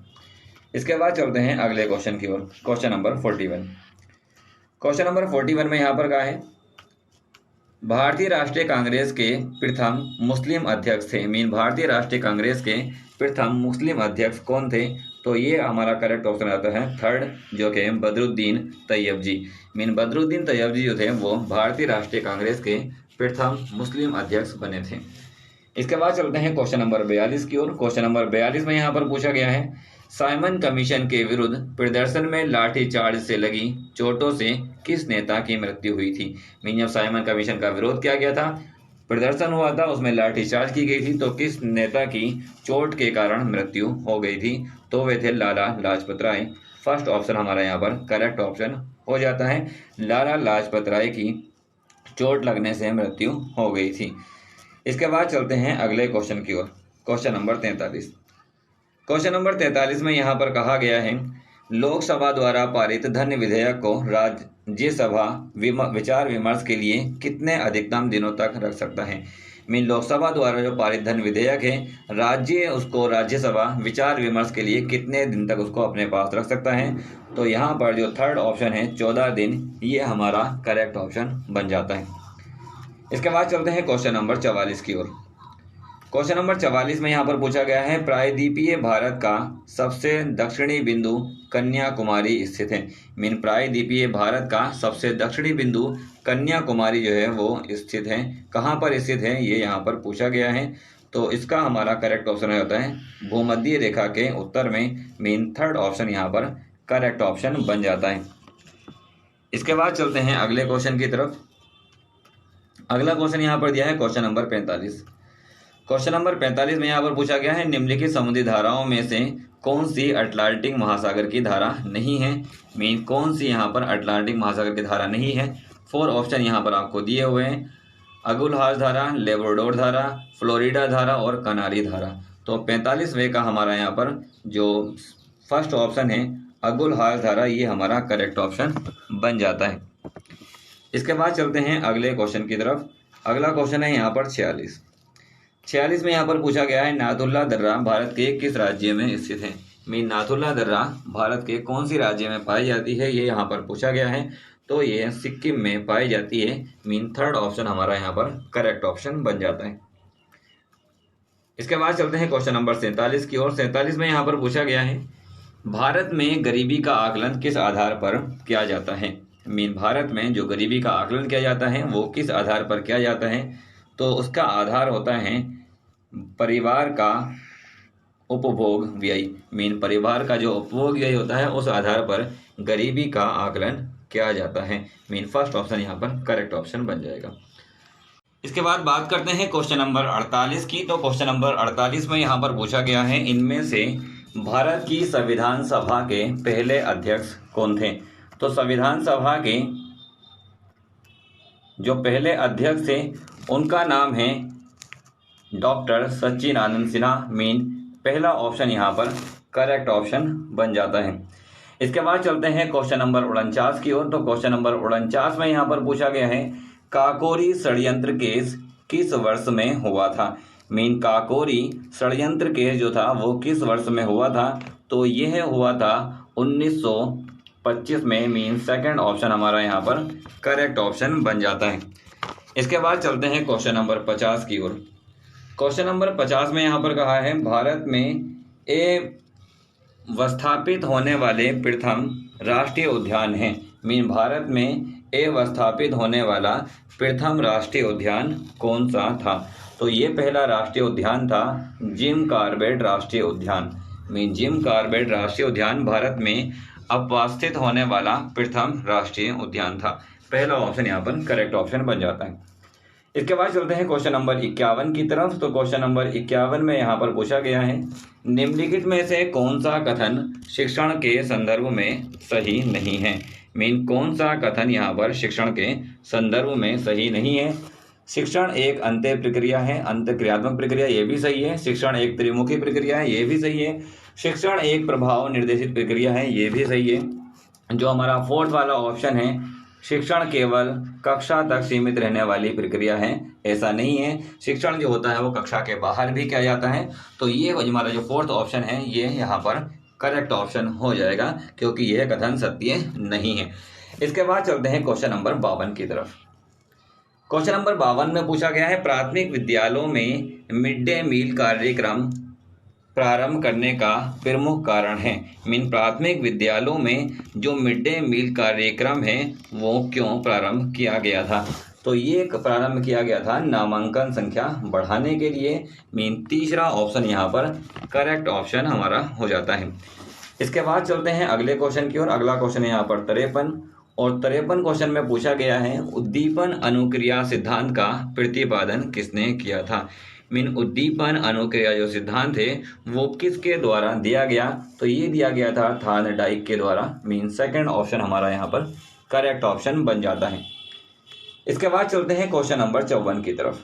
इसके बाद चलते हैं अगले क्वेश्चन की ओर। Question number 41। क्वेश्चन नंबर 41 में यहाँ पर कहा है भारतीय राष्ट्रीय कांग्रेस के प्रथम मुस्लिम अध्यक्ष थे, मीन भारतीय राष्ट्रीय कांग्रेस के प्रथम मुस्लिम अध्यक्ष कौन थे। तो ये हमारा करेक्ट ऑप्शन आता है थर्ड, जो कि बदरुद्दीन तैयब जी, मीन बदरुद्दीन तैयब जी जो थे वो भारतीय राष्ट्रीय कांग्रेस के प्रथम मुस्लिम अध्यक्ष बने थे। इसके बाद चलते हैं क्वेश्चन नंबर 42 की ओर। क्वेश्चन नंबर 42 में यहाँ पर पूछा गया है साइमन कमीशन के विरुद्ध प्रदर्शन में लाठीचार्ज से लगी चोटों से किस नेता की मृत्यु हुई थी। मीन जब साइमन कमीशन का विरोध किया गया था, प्रदर्शन हुआ था, उसमें लाठीचार्ज की गई थी, तो किस नेता की चोट के कारण मृत्यु हो गई थी। तो वे थे लाला लाजपत राय। फर्स्ट ऑप्शन हमारा यहाँ पर करेक्ट ऑप्शन हो जाता है, लाला लाजपत राय की चोट लगने से मृत्यु हो गई थी। इसके बाद चलते हैं अगले क्वेश्चन की ओर। Question number 43। क्वेश्चन नंबर 43 में यहाँ पर कहा गया है लोकसभा द्वारा पारित धन विधेयक को राज्यसभा विचार विमर्श के लिए कितने अधिकतम दिनों तक रख सकता है। मीन लोकसभा द्वारा जो पारित धन विधेयक है राज्यसभा विचार विमर्श के लिए कितने दिन तक उसको अपने पास रख सकता है। तो यहाँ पर जो थर्ड ऑप्शन है 14 दिन, ये हमारा करेक्ट ऑप्शन बन जाता है। इसके बाद चलते हैं क्वेश्चन नंबर 44 की ओर। क्वेश्चन नंबर 44 में यहाँ पर पूछा गया है प्रायद्वीपीय भारत का सबसे दक्षिणी बिंदु कन्याकुमारी स्थित है। मीन प्रायद्वीपीय भारत का सबसे दक्षिणी बिंदु कन्याकुमारी जो है वो स्थित है। कहाँ पर स्थित है ये यहाँ पर पूछा गया है। तो इसका हमारा करेक्ट ऑप्शन हो जाता है भूमध्य रेखा के उत्तर में, मीन थर्ड ऑप्शन यहाँ पर करेक्ट ऑप्शन बन जाता है। इसके बाद चलते हैं अगले क्वेश्चन की तरफ। अगला क्वेश्चन यहाँ पर दिया है क्वेश्चन नंबर 45। क्वेश्चन नंबर 45 में यहाँ पर पूछा गया है निम्नलिखित समुद्री धाराओं में से कौन सी अटलांटिक महासागर की धारा नहीं है। मीन कौन सी यहाँ पर अटलांटिक महासागर की धारा नहीं है। 4 ऑप्शन यहाँ पर आपको दिए हुए हैं, अगुलहास धारा, लेब्राडोर धारा, फ्लोरिडा धारा और कनारी धारा। तो 45वें का हमारा यहाँ पर जो फर्स्ट ऑप्शन है अगुलहास धारा, ये हमारा करेक्ट ऑप्शन बन जाता है। इसके बाद चलते हैं अगले क्वेश्चन की तरफ। अगला क्वेश्चन है यहाँ पर 46 में यहाँ पर पूछा गया है नाथुल्ला दर्रा भारत के किस राज्य में स्थित है। मीन नाथुल्ला दर्रा भारत के कौन सी राज्य में पाई जाती है, ये यहाँ पर पूछा गया है। तो ये सिक्किम में पाई जाती है। मीन थर्ड ऑप्शन हमारा यहाँ पर करेक्ट ऑप्शन बन जाता है। इसके बाद चलते हैं क्वेश्चन नंबर 47 की ओर। 47 में यहाँ पर पूछा गया है भारत में गरीबी का आकलन किस आधार पर किया जाता है। मीन भारत में जो गरीबी का आकलन किया जाता है वो किस आधार पर किया जाता है। तो उसका आधार होता है परिवार का उपभोग व्यय। मीन परिवार का जो उपभोग व्यय होता है उस आधार पर गरीबी का आकलन किया जाता है। मीन फर्स्ट ऑप्शन यहाँ पर करेक्ट ऑप्शन बन जाएगा। इसके बाद बात करते हैं क्वेश्चन नंबर 48 की। तो क्वेश्चन नंबर 48 में यहाँ पर पूछा गया है इनमें से भारत की संविधान सभा के पहले अध्यक्ष कौन थे। तो संविधान सभा के जो पहले अध्यक्ष थे उनका नाम है डॉक्टर सच्चिदानंद सिन्हा। मीन पहला ऑप्शन यहाँ पर करेक्ट ऑप्शन बन जाता है। इसके बाद चलते हैं क्वेश्चन नंबर 49 की ओर। तो क्वेश्चन नंबर 49 में यहाँ पर पूछा गया है काकोरी षड्यंत्र केस किस वर्ष में हुआ था। मीन काकोरी षड्यंत्र केस जो था वो किस वर्ष में हुआ था। तो यह हुआ था 1925 में। मीन सेकंड ऑप्शन हमारा यहाँ पर करेक्ट ऑप्शन बन जाता है। इसके बाद चलते हैं क्वेश्चन नंबर 50 की ओर। क्वेश्चन नंबर 50 में यहाँ पर कहा है भारत में व्यवस्थापित होने वाले प्रथम राष्ट्रीय उद्यान हैं। मीन भारत में व्यवस्थापित होने वाला प्रथम राष्ट्रीय उद्यान कौन सा था? तो ये पहला राष्ट्रीय उद्यान था जिम कॉर्बेट राष्ट्रीय उद्यान। जिम कॉर्बेट राष्ट्रीय उद्यान भारत में अवस्थित होने वाला प्रथम राष्ट्रीय उद्यान था। पहला ऑप्शन यहाँ पर करेक्ट ऑप्शन बन जाता है। इसके बाद चलते हैं क्वेश्चन नंबर 51 की तरफ। तो क्वेश्चन नंबर 51 में यहाँ पर पूछा गया है, निम्नलिखित में से कौन सा कथन शिक्षण के संदर्भ में सही नहीं है? कौन सा कथन यहाँ पर शिक्षण के संदर्भ में सही नहीं है? शिक्षण एक अंत्य प्रक्रिया है, अंतःक्रियात्मक प्रक्रिया, ये भी सही है। शिक्षण एक त्रिमुखी प्रक्रिया है, ये भी सही है। शिक्षण एक प्रभाव निर्देशित प्रक्रिया है, ये भी सही है। जो हमारा फोर्थ वाला ऑप्शन है, शिक्षण केवल कक्षा तक सीमित रहने वाली प्रक्रिया है, ऐसा नहीं है। शिक्षण जो होता है वो कक्षा के बाहर भी किया जाता है। तो ये हमारा जो फोर्थ ऑप्शन है ये यहाँ पर करेक्ट ऑप्शन हो जाएगा, क्योंकि यह कथन सत्य नहीं है। इसके बाद चलते हैं क्वेश्चन नंबर 52 की तरफ। क्वेश्चन नंबर 52 में पूछा गया है, प्राथमिक विद्यालयों में मिड डे मील कार्यक्रम प्रारंभ करने का प्रमुख कारण है। प्राथमिक विद्यालयों में जो मिड डे मील कार्यक्रम है वो क्यों प्रारंभ किया गया था? तो ये प्रारंभ किया गया था नामांकन संख्या बढ़ाने के लिए। तीसरा ऑप्शन यहाँ पर करेक्ट ऑप्शन हमारा हो जाता है। इसके बाद चलते हैं अगले क्वेश्चन की ओर। अगला क्वेश्चन है यहाँ पर 53 और 53 क्वेश्चन में पूछा गया है, उद्दीपन अनुक्रिया सिद्धांत का प्रतिपादन किसने किया था? उद्दीपन अनुक्रिया जो सिद्धांत है वो किसके द्वारा दिया गया? तो ये दिया गया था थार्नडाइक के द्वारा। सेकंड ऑप्शन हमारा यहाँ पर करेक्ट ऑप्शन बन जाता है। इसके बाद चलते हैं क्वेश्चन नंबर 54 की तरफ।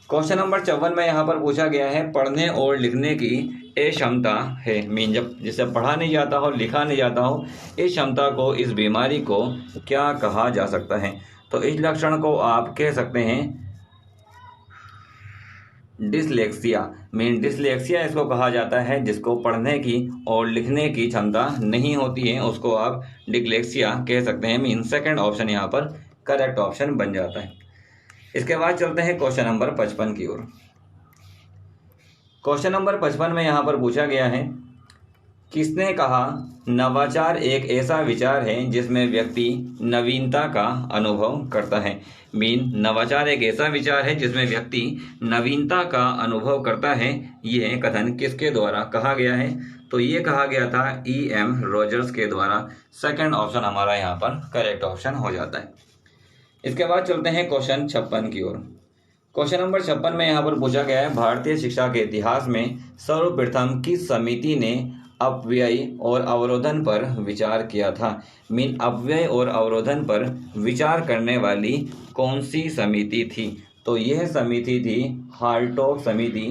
क्वेश्चन नंबर 54 में यहाँ पर पूछा गया है, पढ़ने और लिखने की अक्षमता है। जब जिसे पढ़ा नहीं जाता हो, लिखा नहीं जाता हो, इस क्षमता को, इस बीमारी को क्या कहा जा सकता है? तो इस लक्षण को आप कह सकते हैं डिसलेक्सिया। डिसलेक्सिया इसको कहा जाता है, जिसको पढ़ने की और लिखने की क्षमता नहीं होती है उसको आप डिसलेक्सिया कह सकते हैं। सेकंड ऑप्शन यहाँ पर करेक्ट ऑप्शन बन जाता है। इसके बाद चलते हैं क्वेश्चन नंबर 55 की ओर। क्वेश्चन नंबर 55 में यहाँ पर पूछा गया है, किसने कहा नवाचार एक ऐसा विचार है जिसमें व्यक्ति नवीनता का अनुभव करता है? नवाचार एक ऐसा विचार है जिसमें व्यक्ति नवीनता का अनुभव करता है। यह कथन किसके द्वारा कहा गया है? तो ये कहा गया था E.M. रॉजर्स के द्वारा। सेकंड ऑप्शन हमारा यहाँ पर करेक्ट ऑप्शन हो जाता है। इसके बाद चलते हैं क्वेश्चन 56 की ओर। क्वेश्चन नंबर 56 में यहाँ पर पूछा गया है, भारतीय शिक्षा के इतिहास में सर्वप्रथम किस समिति ने अपव्यय और अवरोधन पर विचार किया था? अपव्यय और अवरोधन पर विचार करने वाली कौन सी समिति थी? तो यह समिति थी हार्टोग समिति।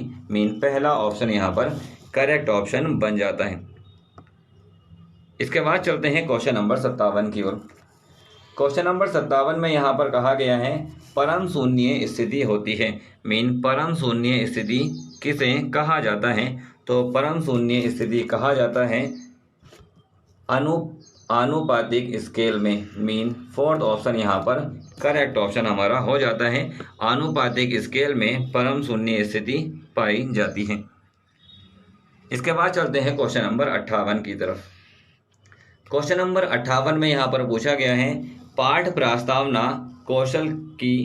पहला ऑप्शन यहाँ पर करेक्ट ऑप्शन बन जाता है। इसके बाद चलते हैं क्वेश्चन नंबर 57 की ओर। क्वेश्चन नंबर 57 में यहाँ पर कहा गया है, परम शून्य स्थिति होती है। परम शून्य स्थिति किसे कहा जाता है? तो परम शून्य स्थिति कहा जाता है आनुपातिक स्केल में। फोर्थ ऑप्शन यहाँ पर करेक्ट ऑप्शन हमारा हो जाता है। आनुपातिक स्केल में परम शून्य स्थिति पाई जाती है। इसके बाद चलते हैं क्वेश्चन नंबर 58 की तरफ। क्वेश्चन नंबर 58 में यहाँ पर पूछा गया है, पाठ प्रस्तावना कौशल की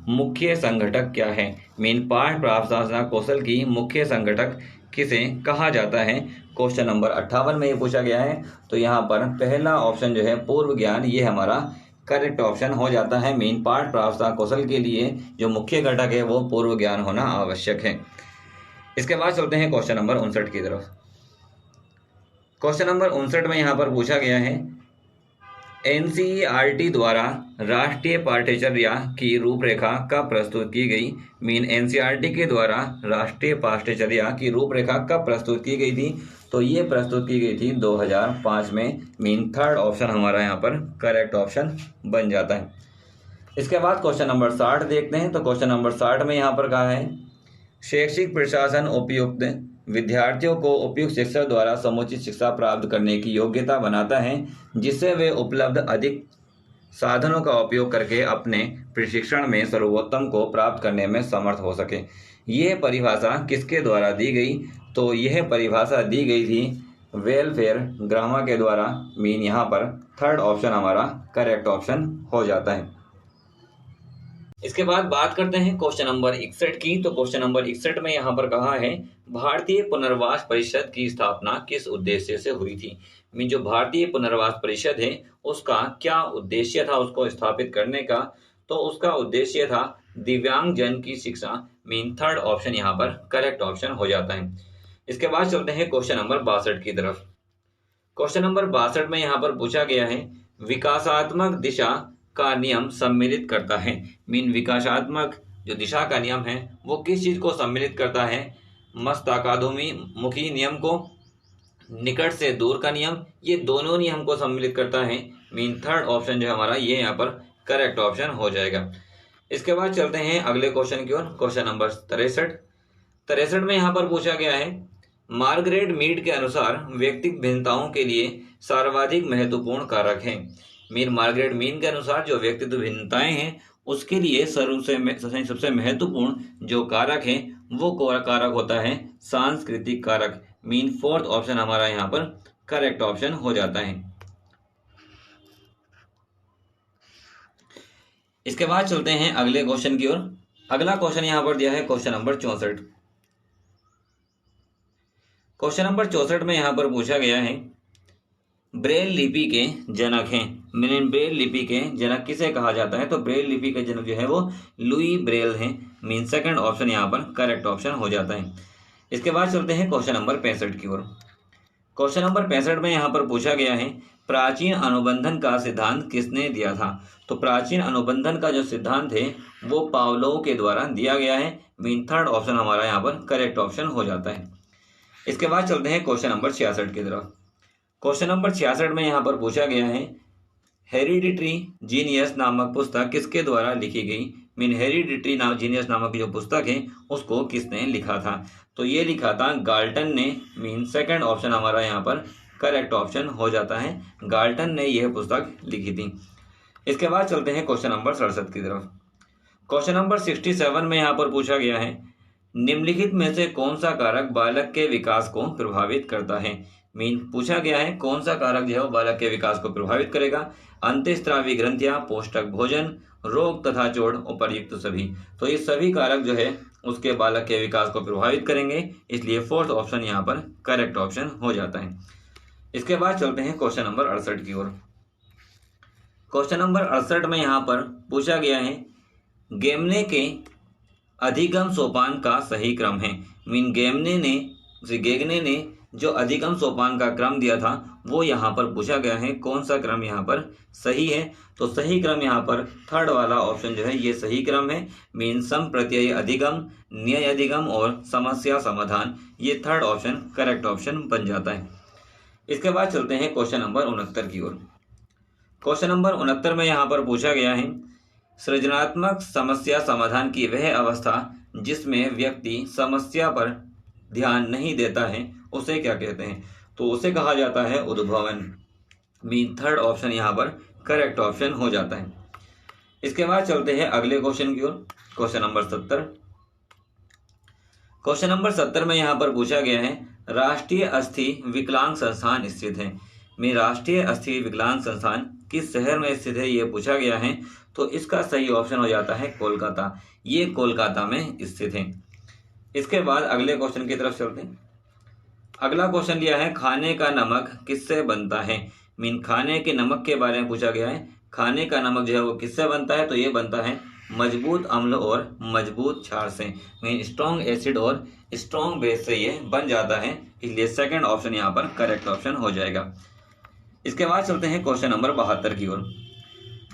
मुख्य संघटक क्या है? पाठ प्रस्तावना कौशल की मुख्य संघटक किसे कहा जाता है? क्वेश्चन नंबर 58 में ये पूछा गया है। तो यहाँ पर पहला ऑप्शन जो है पूर्व ज्ञान, ये हमारा करेक्ट ऑप्शन हो जाता है। पाठ प्रस्तावना कौशल के लिए जो मुख्य घटक है वो पूर्व ज्ञान होना आवश्यक है। इसके बाद चलते हैं क्वेश्चन नंबर 59 की तरफ। क्वेश्चन नंबर 59 में यहाँ पर पूछा गया है, NCERT द्वारा राष्ट्रीय पाठ्यचर्या की रूपरेखा कब प्रस्तुत की गई? NCERT के द्वारा राष्ट्रीय पाठ्यचर्या की रूपरेखा कब प्रस्तुत की गई थी? तो ये प्रस्तुत की गई थी 2005 में। थर्ड ऑप्शन हमारा यहाँ पर करेक्ट ऑप्शन बन जाता है। इसके बाद क्वेश्चन नंबर 60 देखते हैं। तो क्वेश्चन नंबर 60 में यहाँ पर कहा है, शैक्षिक प्रशासन उपयुक्त विद्यार्थियों को उपयुक्त शिक्षक द्वारा समुचित शिक्षा प्राप्त करने की योग्यता बनाता है, जिससे वे उपलब्ध अधिक साधनों का उपयोग करके अपने प्रशिक्षण में सर्वोत्तम को प्राप्त करने में समर्थ हो सके। यह परिभाषा किसके द्वारा दी गई? तो यह परिभाषा दी गई थी वेलफेयर ग्रामा के द्वारा। मीन यहाँ पर थर्ड ऑप्शन हमारा करेक्ट ऑप्शन हो जाता है। इसके बाद बात करते हैं क्वेश्चन नंबर 61 की। तो क्वेश्चन नंबर 61 में यहाँ पर कहा है भारतीय पुनर्वास परिषद की स्थापना किस उद्देश्य से हुई थी। मीन जो भारतीय पुनर्वास परिषद है उसका क्या उद्देश्य था उसको स्थापित करने का। तो उसका उद्देश्य था दिव्यांग जन की शिक्षा। मीन थर्ड ऑप्शन यहाँ पर करेक्ट ऑप्शन हो जाता है। इसके बाद चलते हैं क्वेश्चन नंबर 62 की तरफ। क्वेश्चन नंबर 62 में यहाँ पर पूछा गया है विकासात्मक दिशा का नियम सम्मिलित करता है। मीन विकासात्मक जो दिशा का नियम है वो किस चीज को सम्मिलित करता है। मस्तकाधोमुखी नियम को, निकट से दूर का नियम, ये दोनों नियम को सम्मिलित करता है। मीन थर्ड ऑप्शन जो हमारा ये यहाँ पर करेक्ट ऑप्शन हो जाएगा। इसके बाद चलते हैं अगले क्वेश्चन की ओर। क्वेश्चन नंबर 63 में यहाँ पर पूछा गया है मार्गरेट मीड के अनुसार व्यक्तिगत भिन्नताओं के लिए सर्वाधिक महत्वपूर्ण कारक है। मीन मार्गरेट मीड के अनुसार जो व्यक्तित्व भिन्नताएं हैं उसके लिए सबसे महत्वपूर्ण जो कारक है वो कारक होता है सांस्कृतिक कारक। मीन फोर्थ ऑप्शन हमारा यहाँ पर करेक्ट ऑप्शन हो जाता है। इसके बाद चलते हैं अगले क्वेश्चन की ओर। अगला क्वेश्चन यहाँ पर दिया है क्वेश्चन नंबर 64। क्वेश्चन नंबर 64 में यहाँ पर पूछा गया है ब्रेल लिपि के जनक हैं। मीन ब्रेल लिपि के जनक किसे कहा जाता है। तो ब्रेल लिपि के जनक जो है वो लुई ब्रेल हैं। मीन सेकंड ऑप्शन यहाँ पर करेक्ट ऑप्शन हो जाता है। इसके बाद चलते हैं क्वेश्चन नंबर 65 की ओर। क्वेश्चन नंबर 65 में यहाँ पर पूछा गया है प्राचीन अनुबंधन का सिद्धांत किसने दिया था। तो प्राचीन अनुबंधन का जो सिद्धांत है वो पावलोव के द्वारा दिया गया है। मीन थर्ड ऑप्शन हमारा यहाँ पर करेक्ट ऑप्शन हो जाता है। इसके बाद चलते हैं क्वेश्चन नंबर 66 की तरफ। क्वेश्चन नंबर 66 में यहाँ पर पूछा गया है हेरिडिटरी जीनियस नामक पुस्तक किसके द्वारा लिखी गई। मीन हेरिडिटरी जीनियस नामक जो पुस्तक है उसको किसने लिखा था। तो ये लिखा था गाल्टन ने। मीन सेकंड ऑप्शन हमारा यहाँ पर करेक्ट ऑप्शन हो जाता है। गाल्टन ने यह पुस्तक लिखी थी। इसके बाद चलते हैं क्वेश्चन नंबर 67 की तरफ। क्वेश्चन नंबर 67 में यहाँ पर पूछा गया है निम्नलिखित में से कौन सा कारक बालक के विकास को प्रभावित करता है। मीन पूछा गया है कौन सा कारक जो है वो बालक के विकास को प्रभावित करेगा। अंतःस्रावी ग्रंथियां, पौष्टिक भोजन, रोग तथा चोट, उपर्युक्त सभी। तो ये सभी कारक जो है उसके बालक के विकास को प्रभावित करेंगे, इसलिए फोर्थ ऑप्शन यहाँ पर करेक्ट ऑप्शन हो जाता है। इसके बाद चलते हैं क्वेश्चन नंबर 68 की ओर। क्वेश्चन नंबर 68 में यहाँ पर पूछा गया है गेमने के अधिगम सोपान का सही क्रम है। मीन गेगने ने जो अधिगम सोपान का क्रम दिया था वो यहाँ पर पूछा गया है कौन सा क्रम यहाँ पर सही है। तो सही क्रम यहाँ पर थर्ड वाला ऑप्शन जो है ये सही क्रम है। मीन सम प्रत्यय अधिगम, न्याय अधिगम और समस्या समाधान, ये थर्ड ऑप्शन करेक्ट ऑप्शन बन जाता है। इसके बाद चलते हैं क्वेश्चन नंबर 69 की ओर। क्वेश्चन नंबर 69 में यहाँ पर पूछा गया है सृजनात्मक समस्या समाधान की वह अवस्था जिसमें व्यक्ति समस्या पर ध्यान नहीं देता है उसे क्या कहते हैं। तो उसे कहा जाता है उद्भवन। मीन थर्ड ऑप्शन यहाँ पर करेक्ट ऑप्शन हो जाता है। इसके बाद चलते हैं अगले क्वेश्चन की ओर। Question number 70। क्वेश्चन नंबर 70 में यहाँ पर पूछा गया है राष्ट्रीय अस्थि विकलांग संस्थान स्थित है। में राष्ट्रीय अस्थि विकलांग संस्थान किस शहर में स्थित है ये पूछा गया है। तो इसका सही ऑप्शन हो जाता है कोलकाता। ये कोलकाता में स्थित है। इसके बाद अगले क्वेश्चन की तरफ चलते हैं। अगला क्वेश्चन लिया है खाने का नमक किससे बनता है। मीन खाने के नमक के बारे में पूछा गया है। खाने का नमक जो है वो किससे बनता है। तो ये बनता है मजबूत अम्ल और मजबूत क्षार से। मीन स्ट्रॉन्ग एसिड और स्ट्रॉन्ग बेस से ये बन जाता है, इसलिए सेकंड ऑप्शन यहाँ पर करेक्ट ऑप्शन हो जाएगा। इसके बाद चलते हैं क्वेश्चन नंबर 72 की ओर।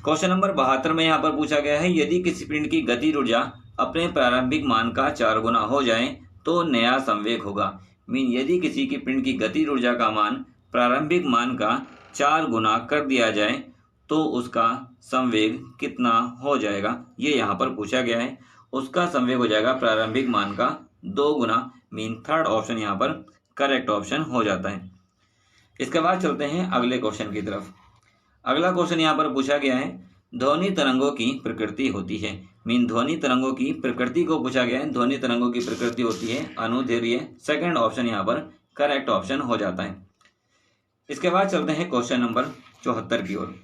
क्वेश्चन नंबर 72 में यहाँ पर पूछा गया है यदि किसी पिंड की गति ऊर्जा अपने प्रारंभिक मान का 4 गुना हो जाए तो नया संवेग होगा। मीन यदि किसी की पिंड की गति ऊर्जा का मान प्रारंभिक मान का 4 गुना कर दिया जाए तो उसका संवेग कितना हो जाएगा, ये यहाँ पर पूछा गया है। उसका संवेग हो जाएगा प्रारंभिक मान का 2 गुना। मीन थर्ड ऑप्शन यहाँ पर करेक्ट ऑप्शन हो जाता है। इसके बाद चलते हैं अगले क्वेश्चन की तरफ। अगला क्वेश्चन यहाँ पर पूछा गया है ध्वनि तरंगों की प्रकृति होती है। मीन ध्वनि तरंगों की प्रकृति को पूछा गया है। ध्वनि तरंगों की प्रकृति होती है अनुदैर्घ्य। सेकंड ऑप्शन यहाँ पर करेक्ट ऑप्शन हो जाता है। इसके बाद चलते हैं क्वेश्चन नंबर 74 की ओर।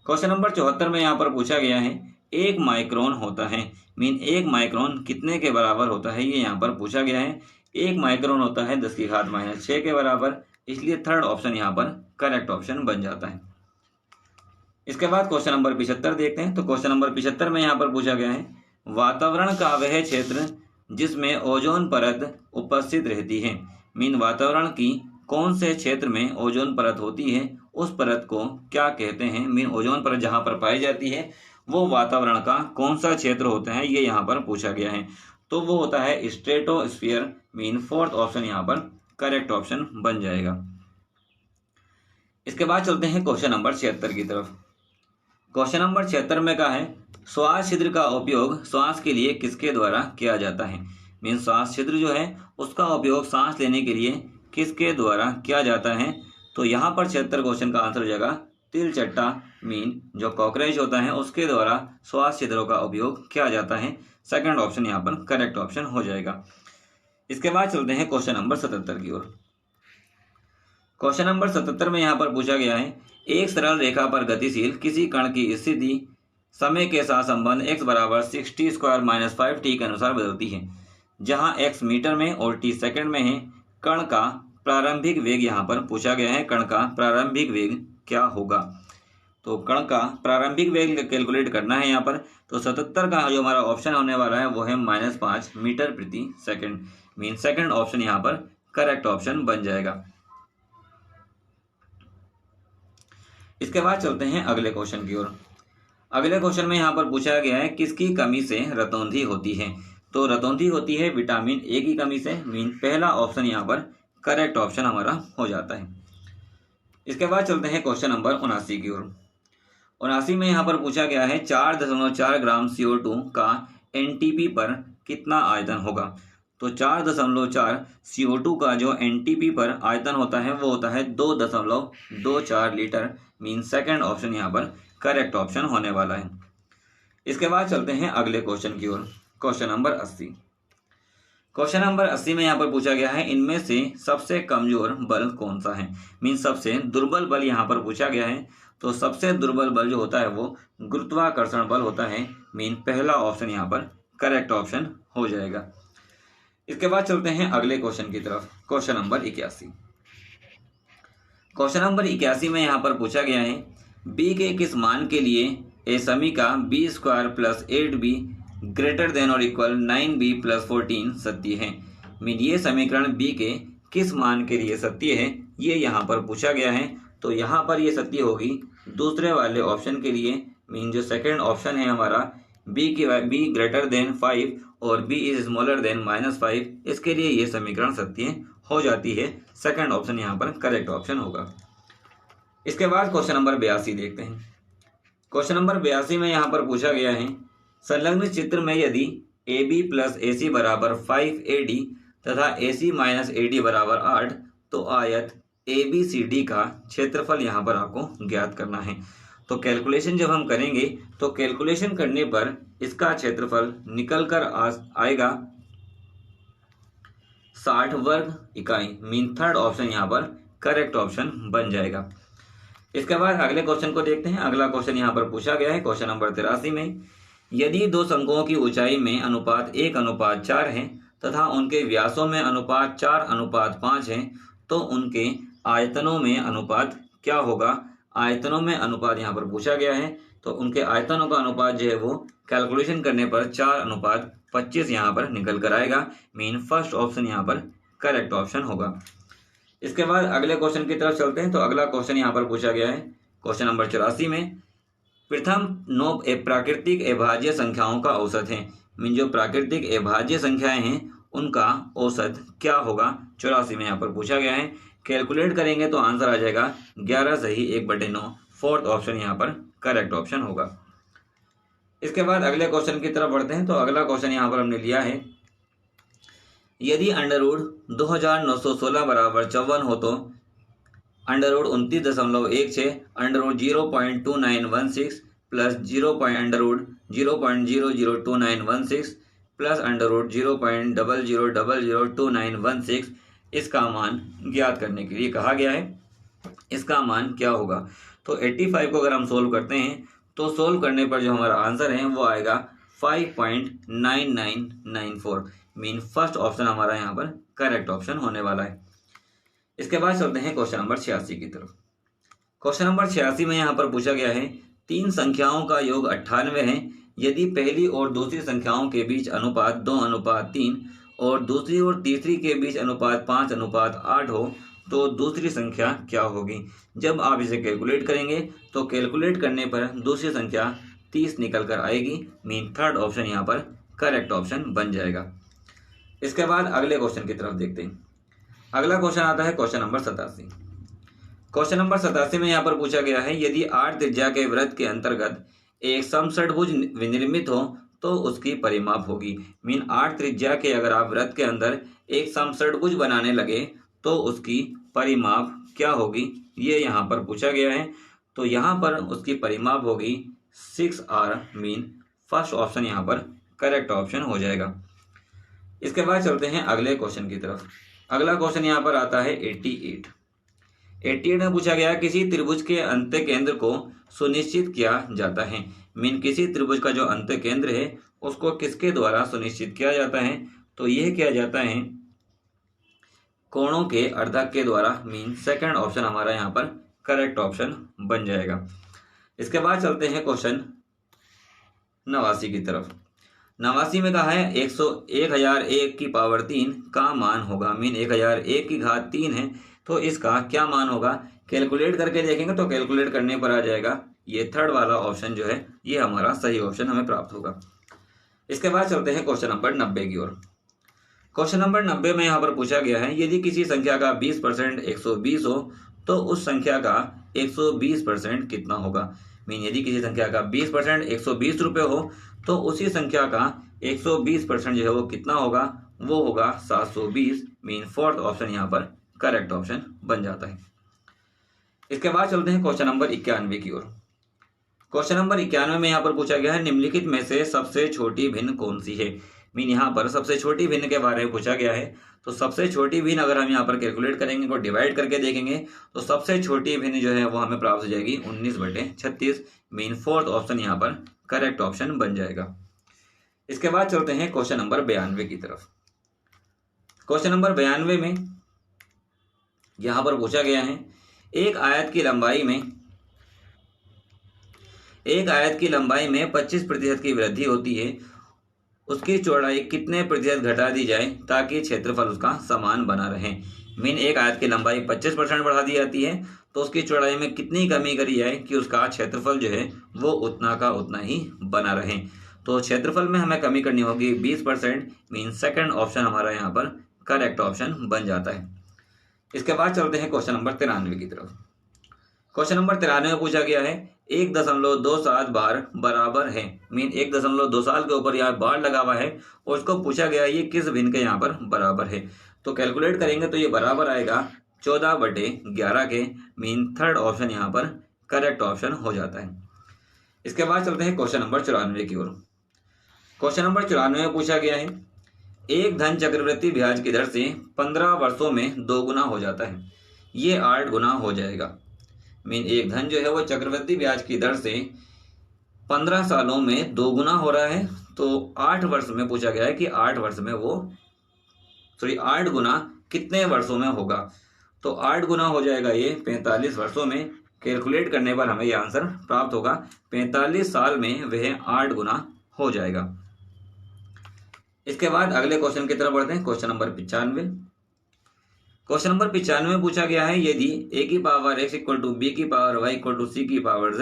क्वेश्चन नंबर 74 में यहाँ पर पूछा गया है 1 माइक्रोन होता है, मीन 1 माइक्रोन कितने के बराबर होता है, ये यहाँ पर पूछा गया है। 1 माइक्रोन होता है 10⁻⁻⁶ के बराबर, इसलिए थर्ड ऑप्शन यहाँ पर करेक्ट ऑप्शन बन जाता है। इसके बाद क्वेश्चन नंबर 75 देखते हैं। तो क्वेश्चन नंबर 75 में यहाँ पर पूछा गया है वातावरण का वह क्षेत्र जिसमें ओजोन परत उपस्थित रहती है, मीन वातावरण की कौन से क्षेत्र में ओजोन परत होती है, उस परत को क्या कहते हैं, मीन ओजोन परत जहाँ पर पाई जाती है वो वातावरण का कौन सा क्षेत्र होता है, ये यहाँ पर पूछा गया है। तो वो होता है स्ट्रेटोस्फीयर, मीन फोर्थ ऑप्शन यहाँ पर करेक्ट ऑप्शन बन जाएगा। इसके बाद चलते हैं क्वेश्चन नंबर 76 की तरफ। क्वेश्चन नंबर 76 में कहा है श्वास छिद्र का उपयोग श्वास के लिए किसके द्वारा किया जाता है, मीन श्वास छिद्र जो है उसका उपयोग सांस लेने के लिए किसके द्वारा किया जाता है। तो यहाँ पर 76 क्वेश्चन का आंसर हो जाएगा तिलचट्टा, मीन जो कॉकरोच होता है उसके द्वारा श्वास छिद्रों का उपयोग किया जाता है। सेकंड ऑप्शन यहाँ पर करेक्ट ऑप्शन हो जाएगा। इसके बाद चलते हैं क्वेश्चन नंबर 77 की ओर। क्वेश्चन नंबर 77 में यहाँ पर पूछा गया है एक सरल रेखा पर गतिशील किसी कण की स्थिति समय के साथ संबंध x बराबर 60² - 5t के अनुसार बदलती है, जहां x मीटर में और t सेकंड में है। कण का प्रारंभिक वेग यहाँ पर पूछा गया है, कण का प्रारंभिक वेग क्या होगा। तो कण का प्रारंभिक वेग कैलकुलेट करना है यहाँ पर। तो 77 का जो हमारा ऑप्शन होने वाला है वो है -5 मीटर प्रति सेकंड, मीन सेकंड ऑप्शन यहाँ पर करेक्ट ऑप्शन बन जाएगा। इसके बाद चलते हैं अगले क्वेश्चन की ओर। अगले क्वेश्चन में यहाँ पर पूछा गया है किसकी कमी से रतौंधी होती है। तो रतौंधी होती है विटामिन ए की कमी से, मीन पहला ऑप्शन यहाँ पर करेक्ट ऑप्शन हमारा हो जाता है। इसके बाद चलते हैं क्वेश्चन नंबर 79 की ओर। 79 में यहाँ पर पूछा गया है 4.4 ग्राम CO2 का NTP पर कितना आयतन होगा। तो 4.4 CO2 का जो NTP पर आयतन होता है वो होता है 2.24 लीटर, मीन सेकंड ऑप्शन यहाँ पर करेक्ट ऑप्शन होने वाला है। इसके बाद चलते हैं अगले क्वेश्चन की ओर। Question number 80। क्वेश्चन नंबर 80 में यहाँ पर पूछा गया है इनमें से सबसे कमजोर बल कौन सा है, मीन सबसे दुर्बल बल यहाँ पर पूछा गया है। तो सबसे दुर्बल बल जो होता है वो गुरुत्वाकर्षण बल होता है, मीन पहला ऑप्शन यहाँ पर करेक्ट ऑप्शन हो जाएगा। इसके बाद चलते हैं अगले क्वेश्चन की तरफ। Question number 81। क्वेश्चन नंबर 81 में यहाँ पर पूछा गया है b के किस मान के लिए ए समीका b² + 8b ग्रेटर देन और इक्वल 9b + 14 सत्य है, मीन ये समीकरण b के किस मान के लिए सत्य है, ये यहाँ पर पूछा गया है। तो यहाँ पर ये सत्य होगी दूसरे वाले ऑप्शन के लिए, मीन जो सेकंड ऑप्शन है हमारा b ग्रेटर देन 5 और b इज स्मॉलर देन -5, इसके लिए ये समीकरण सत्य हो जाती है। सेकंड ऑप्शन यहाँ पर करेक्ट ऑप्शन होगा। इसके बाद क्वेश्चन नंबर 82 देखते हैं। क्वेश्चन नंबर 82 में यहाँ पर पूछा गया है संलग्न चित्र में यदि AB + AC बराबर 5AD तथा AC - AD बराबर 8, तो आयत ABCD का क्षेत्रफल यहाँ पर आपको ज्ञात करना है। तो कैलकुलेशन जब हम करेंगे तो कैलकुलेशन करने पर इसका क्षेत्रफल निकल कर आएगा 60 वर्ग इकाई, मीन थर्ड ऑप्शन यहाँ पर करेक्ट ऑप्शन बन जाएगा। इसके बाद अगले क्वेश्चन को देखते हैं। अगला क्वेश्चन यहाँ पर पूछा गया है क्वेश्चन नंबर 83 में यदि दो शंकुओं की ऊंचाई में अनुपात 1:4 है तथा उनके व्यासों में अनुपात 4:5 है, तो उनके आयतनों में अनुपात क्या होगा। आयतनों में अनुपात यहाँ पर पूछा गया है। तो उनके आयतनों का अनुपात जो है वो कैलकुलेशन करने पर 4:25 यहाँ पर निकल कर आएगा, मीन फर्स्ट ऑप्शन यहाँ पर करेक्ट ऑप्शन होगा। इसके बाद अगले क्वेश्चन की तरफ चलते हैं। तो अगला क्वेश्चन यहाँ पर पूछा गया है क्वेश्चन नंबर 84 में प्रथम 9 प्राकृतिक अभाज्य संख्याओं का औसत है, मीन जो प्राकृतिक अभाज्य संख्याएं हैं उनका औसत क्या होगा। 84 में यहाँ पर पूछा गया है। कैलकुलेट करेंगे तो आंसर आ जाएगा 11 सही 1/9, फोर्थ ऑप्शन यहाँ पर करेक्ट ऑप्शन होगा। इसके बाद अगले क्वेश्चन की तरफ बढ़ते हैं। तो अगला क्वेश्चन यहाँ पर हमने लिया है यदि √ 2916 बराबर 54 हो तो √ 29.16 √ 0.2916 प्लस √ 0.002916 प्लस √ 0.00002916 इसका मान ज्ञात करने के लिए कहा गया है। इसका मान क्या होगा। तो 85 को अगर हम सोल्व करते हैं तो सोल्व करने पर जो हमारा आंसर है वो आएगा 5.9994। मीन फर्स्ट ऑप्शन हमारा यहाँ पर करेक्ट ऑप्शन होने वाला है। इसके बाद चलते हैं क्वेश्चन नंबर 86 की तरफ। क्वेश्चन नंबर 86 में यहाँ पर पूछा गया है तीन संख्याओं का योग 98 है। यदि पहली और दूसरी संख्याओं के बीच अनुपात 2:3 और दूसरी और तीसरी के बीच अनुपात 5:8 हो तो दूसरी संख्या क्या होगी। जब आप इसे कैलकुलेट करेंगे तो कैलकुलेट करने पर दूसरी संख्या 30 निकल कर आएगी। मीन थर्ड ऑप्शन यहाँ पर करेक्ट ऑप्शन बन जाएगा। इसके बाद अगले क्वेश्चन की तरफ देखते हैं। अगला क्वेश्चन आता है क्वेश्चन नंबर 87। क्वेश्चन नंबर 87 में यहाँ पर पूछा गया है यदि 8 त्रिज्या के वृत्त के अंतर्गत एक समषटभुज विनिर्मित हो तो उसकी परिमाप होगी। मीन 8 त्रिज्या के अगर आप वृत्त के अंदर एक समषटभुज बनाने लगे तो उसकी परिमाप क्या होगी, ये यहाँ पर पूछा गया है। तो यहाँ पर उसकी परिमाप होगी 6r। मीन फर्स्ट ऑप्शन यहाँ पर करेक्ट ऑप्शन हो जाएगा। इसके बाद चलते हैं अगले क्वेश्चन की तरफ। अगला क्वेश्चन यहाँ पर आता है 88 में पूछा गया किसी त्रिभुज के अंत्य केंद्र को सुनिश्चित किया जाता है। मीन किसी त्रिभुज का जो अंत्य केंद्र है उसको किसके द्वारा सुनिश्चित किया जाता है। तो यह किया जाता है कोणों के अर्धक के द्वारा। मीन सेकंड ऑप्शन हमारा यहाँ पर करेक्ट ऑप्शन बन जाएगा। इसके बाद चलते हैं क्वेश्चन 89 की तरफ। 89 में कहा है 1001 की पावर 3 का मान होगा। मीन 1001 की घात 3 है तो इसका क्या मान होगा। कैलकुलेट करके देखेंगे तो कैलकुलेट करने पर आ जाएगा ये थर्ड वाला ऑप्शन जो है ये हमारा सही ऑप्शन हमें प्राप्त होगा। इसके बाद चलते हैं क्वेश्चन नंबर 90 की ओर। क्वेश्चन नंबर 90 में यहाँ पर पूछा गया है यदि किसी संख्या का 20% 120 हो तो उस संख्या का 120% कितना होगा। मीन यदि किसी संख्या का 20% 120 रुपये हो तो उसी संख्या का 120% जो है वो कितना होगा, वो होगा 720। मीन फोर्थ ऑप्शन यहाँ पर करेक्ट ऑप्शन बन जाता है। इसके बाद चलते हैं क्वेश्चन नंबर 91 की ओर। क्वेश्चन नंबर 91 में यहाँ पर पूछा गया है निम्नलिखित में से सबसे छोटी भिन्न कौन सी है। मीन यहाँ पर सबसे छोटी भिन्न के बारे में पूछा गया है। तो सबसे छोटी भिन्न अगर हम यहाँ पर कैलकुलेट करेंगे को डिवाइड करके देखेंगे तो सबसे छोटी भिन्न जो है वो हमें प्राप्त हो जाएगी 19/36। मीन फोर्थ ऑप्शन यहाँ पर करेक्ट ऑप्शन बन जाएगा। इसके बाद चलते हैं क्वेश्चन नंबर 92 की तरफ। क्वेश्चन नंबर 92 में यहाँ पर पूछा गया है एक आयत की लंबाई में 25% की वृद्धि होती है, उसकी चौड़ाई कितने प्रतिशत घटा दी जाए ताकि क्षेत्रफल उसका समान बना रहे। मीन एक आयत की लंबाई 25% बढ़ा दी जाती है तो उसकी चौड़ाई में कितनी कमी करी जाए कि उसका क्षेत्रफल जो है वो उतना का उतना ही बना रहे। तो क्षेत्रफल में हमें कमी करनी होगी 20%। मीन सेकंड ऑप्शन हमारा यहाँ पर करेक्ट ऑप्शन बन जाता है। इसके बाद चलते हैं क्वेश्चन नंबर 93 की तरफ। क्वेश्चन नंबर 93 में पूछा गया है 1.27 बार बराबर है। मीन 1.2 साल के ऊपर यहाँ बार लगा हुआ है और उसको पूछा गया ये किस भिन्न के यहाँ पर बराबर है। तो कैलकुलेट करेंगे तो ये बराबर आएगा 14/11 के। मीन थर्ड ऑप्शन यहाँ पर करेक्ट ऑप्शन हो जाता है। इसके बाद चलते हैं क्वेश्चन नंबर 94 की ओर। क्वेश्चन नंबर 94 में पूछा गया है एक धन चक्रवृद्धि ब्याज की दर से 15 वर्षों में 2 गुना हो जाता है, ये 8 गुना हो जाएगा। मीन एक धन जो है वो चक्रवृद्धि ब्याज की दर से 15 सालों में 2 गुना हो रहा है। तो 8 वर्ष में पूछा गया है कि 8 वर्ष में वो 8 गुना कितने वर्षों में होगा। तो 8 गुना हो जाएगा ये 45 वर्षों में। कैलकुलेट करने पर हमें ये आंसर प्राप्त होगा 45 साल में वह 8 गुना हो जाएगा। इसके बाद अगले क्वेश्चन की तरफ बढ़ते हैं। Question number 95। क्वेश्चन नंबर 95 में पूछा गया है यदि a की पावर x = b की पावर y = c की पावर z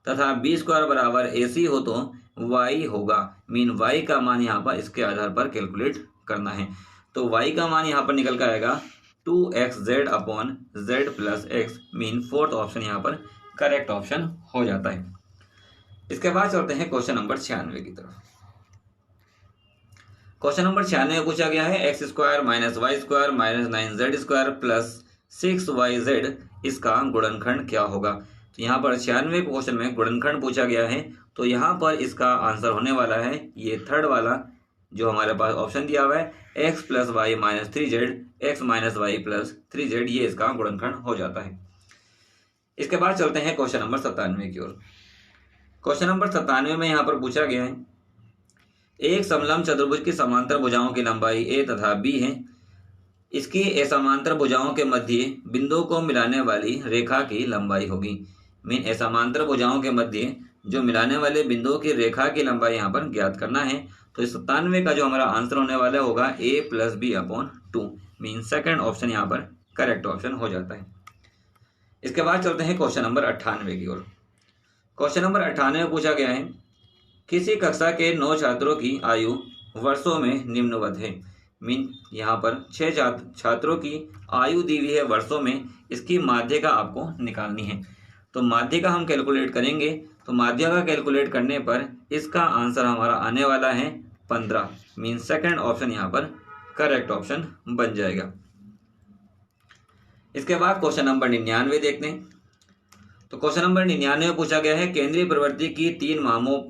तथा b² बराबर ac हो तो y होगा। मीन y का मान यहाँ पर इसके आधार पर कैलकुलेट करना है। तो y का मान यहाँ पर निकल कर आएगा 2xz/z + x। Mean fourth option यहाँ पर करेक्ट ऑप्शन हो जाता है। इसके बाद चलते हैं क्वेश्चन नंबर 96 की तरफ। क्वेश्चन नंबर 96 में पूछा गया है x² - y² - 9z² + 6yz इसका गुणनखंड क्या होगा। तो यहाँ पर 96 क्वेश्चन में गुणनखंड पूछा गया है। तो यहाँ पर इसका आंसर होने वाला है ये थर्ड वाला जो हमारे पास ऑप्शन दिया हुआ है x + y - 3z x - y + 3z, ये इसका गुणनखंड हो जाता है। इसके बाद चलते हैं क्वेश्चन नंबर 97 की ओर। क्वेश्चन नंबर 97 में यहाँ पर पूछा गया है, एक समलंब चतुर्भुज की समांतर भुजाओं की लंबाई a तथा b है। इसकी असमांतर भुजाओं के मध्य बिंदुओं को मिलाने वाली रेखा की लंबाई होगी। मीन असमांतर भुजाओं के मध्य जो मिलाने वाले बिंदुओं की रेखा की लंबाई यहाँ पर ज्ञात करना है। तो इस 97 का जो हमारा आंसर होने वाला होगा a + b/2। Mean second option यहाँ पर करेक्ट ऑप्शन हो जाता है। इसके बाद चलते हैं क्वेश्चन नंबर 98 की ओर। क्वेश्चन नंबर 98 में पूछा गया है, किसी कक्षा के 9 छात्रों की आयु वर्षों में निम्नवत है। मीन यहाँ पर 6 छात्रों की आयु दी हुई है वर्षों में, इसकी माध्यिका आपको निकालनी है। तो माध्यिका हम कैलकुलेट करेंगे। तो माध्यिका कैलकुलेट करने पर इसका आंसर हमारा आने वाला है 15। मीन सेकंड ऑप्शन यहाँ पर करेक्ट ऑप्शन बन जाएगा। इसके बाद क्वेश्चन नंबर 99 देखते हैं। तो क्वेश्चन नंबर 99 में पूछा गया है, केंद्रीय प्रवृत्ति की 3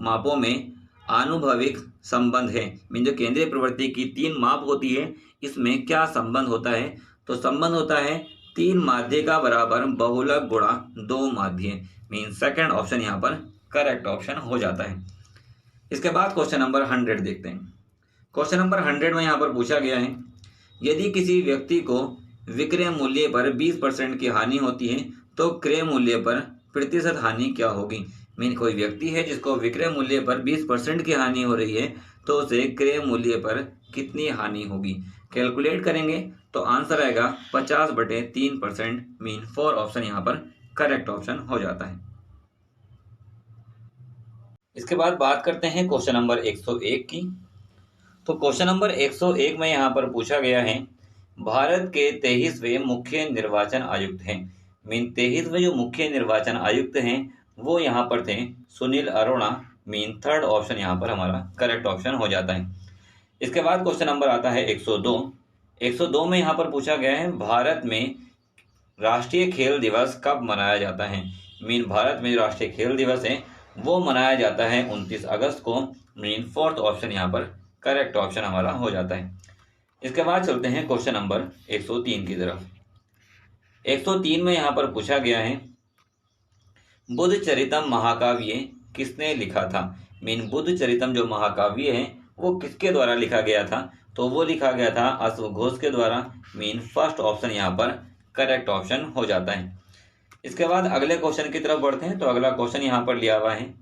मापों में आनुभविक संबंध है। मीन जो केंद्रीय प्रवृत्ति की 3 माप होती है, इसमें क्या संबंध होता है। तो संबंध होता है 3 माध्यिका बराबर बहुलक गुणा 2 माध्य। मीन सेकंड ऑप्शन यहाँ पर करेक्ट ऑप्शन हो जाता है। इसके बाद क्वेश्चन नंबर 100 देखते हैं। क्वेश्चन नंबर 100 में यहाँ पर पूछा गया है, यदि किसी व्यक्ति को विक्रय मूल्य पर 20% की हानि होती है तो क्रय मूल्य पर प्रतिशत हानि क्या होगी। मीन कोई व्यक्ति है जिसको विक्रय मूल्य पर 20% की हानि हो रही है, तो उसे क्रय मूल्य पर कितनी हानि होगी। कैलकुलेट करेंगे तो आंसर आएगा 50/3%। मीन 4 ऑप्शन यहाँ पर करेक्ट ऑप्शन हो जाता है। इसके बाद बात करते हैं क्वेश्चन नंबर 101 की। तो क्वेश्चन नंबर 101 में यहाँ पर पूछा गया है, भारत के 23वें मुख्य निर्वाचन आयुक्त हैं। मीन 23वें जो मुख्य निर्वाचन आयुक्त हैं वो यहाँ पर थे Sunil Arora. Mean third option यहाँ पर हमारा करेक्ट ऑप्शन हो जाता है। इसके बाद क्वेश्चन नंबर आता है 102। 102 में यहाँ पर पूछा गया है, भारत में राष्ट्रीय खेल दिवस कब मनाया जाता है। मीन भारत में राष्ट्रीय खेल दिवस है वो मनाया जाता है 29 अगस्त को। मीन फोर्थ ऑप्शन यहाँ पर करेक्ट ऑप्शन हमारा हो जाता है। इसके बाद चलते हैं क्वेश्चन नंबर 103 की तरफ। 103 में यहाँ पर पूछा गया है, बुद्ध चरितम महाकाव्य किसने लिखा था। मीन बुद्ध चरितम जो महाकाव्य है वो किसके द्वारा लिखा गया था। तो वो लिखा गया था अश्वघोष के द्वारा। मीन फर्स्ट ऑप्शन यहाँ पर करेक्ट ऑप्शन हो जाता है। इसके बाद अगले क्वेश्चन की तरफ बढ़ते हैं। तो अगला क्वेश्चन यहाँ पर लिया हुआ है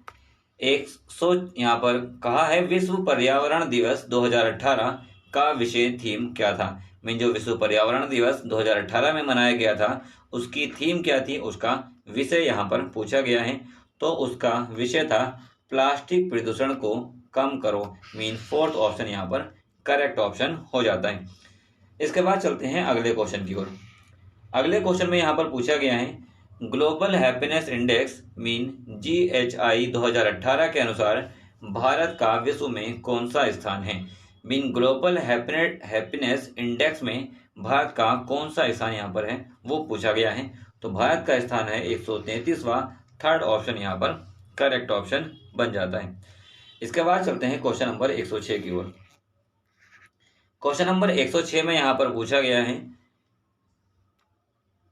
100। यहाँ पर कहा है, विश्व पर्यावरण दिवस 2018 का विषय थीम क्या था। मीन जो विश्व पर्यावरण दिवस 2018 में मनाया गया था उसकी थीम क्या थी, उसका विषय यहाँ पर पूछा गया है। तो उसका विषय था प्लास्टिक प्रदूषण को कम करो। मीन फोर्थ ऑप्शन यहाँ पर करेक्ट ऑप्शन हो जाता है। इसके बाद चलते हैं अगले क्वेश्चन की ओर। अगले क्वेश्चन में यहाँ पर पूछा गया है, global happiness index mean GHI 2018 के अनुसार भारत का विश्व में कौन सा स्थान है। मीन ग्लोबल हैप्पीनेस इंडेक्स में भारत का कौन सा स्थान यहाँ पर है वो पूछा गया है। तो भारत का स्थान है 133वां। थर्ड ऑप्शन यहाँ पर करेक्ट ऑप्शन बन जाता है। इसके बाद चलते हैं क्वेश्चन नंबर 106 की ओर। क्वेश्चन नंबर 106 में यहाँ पर पूछा गया है,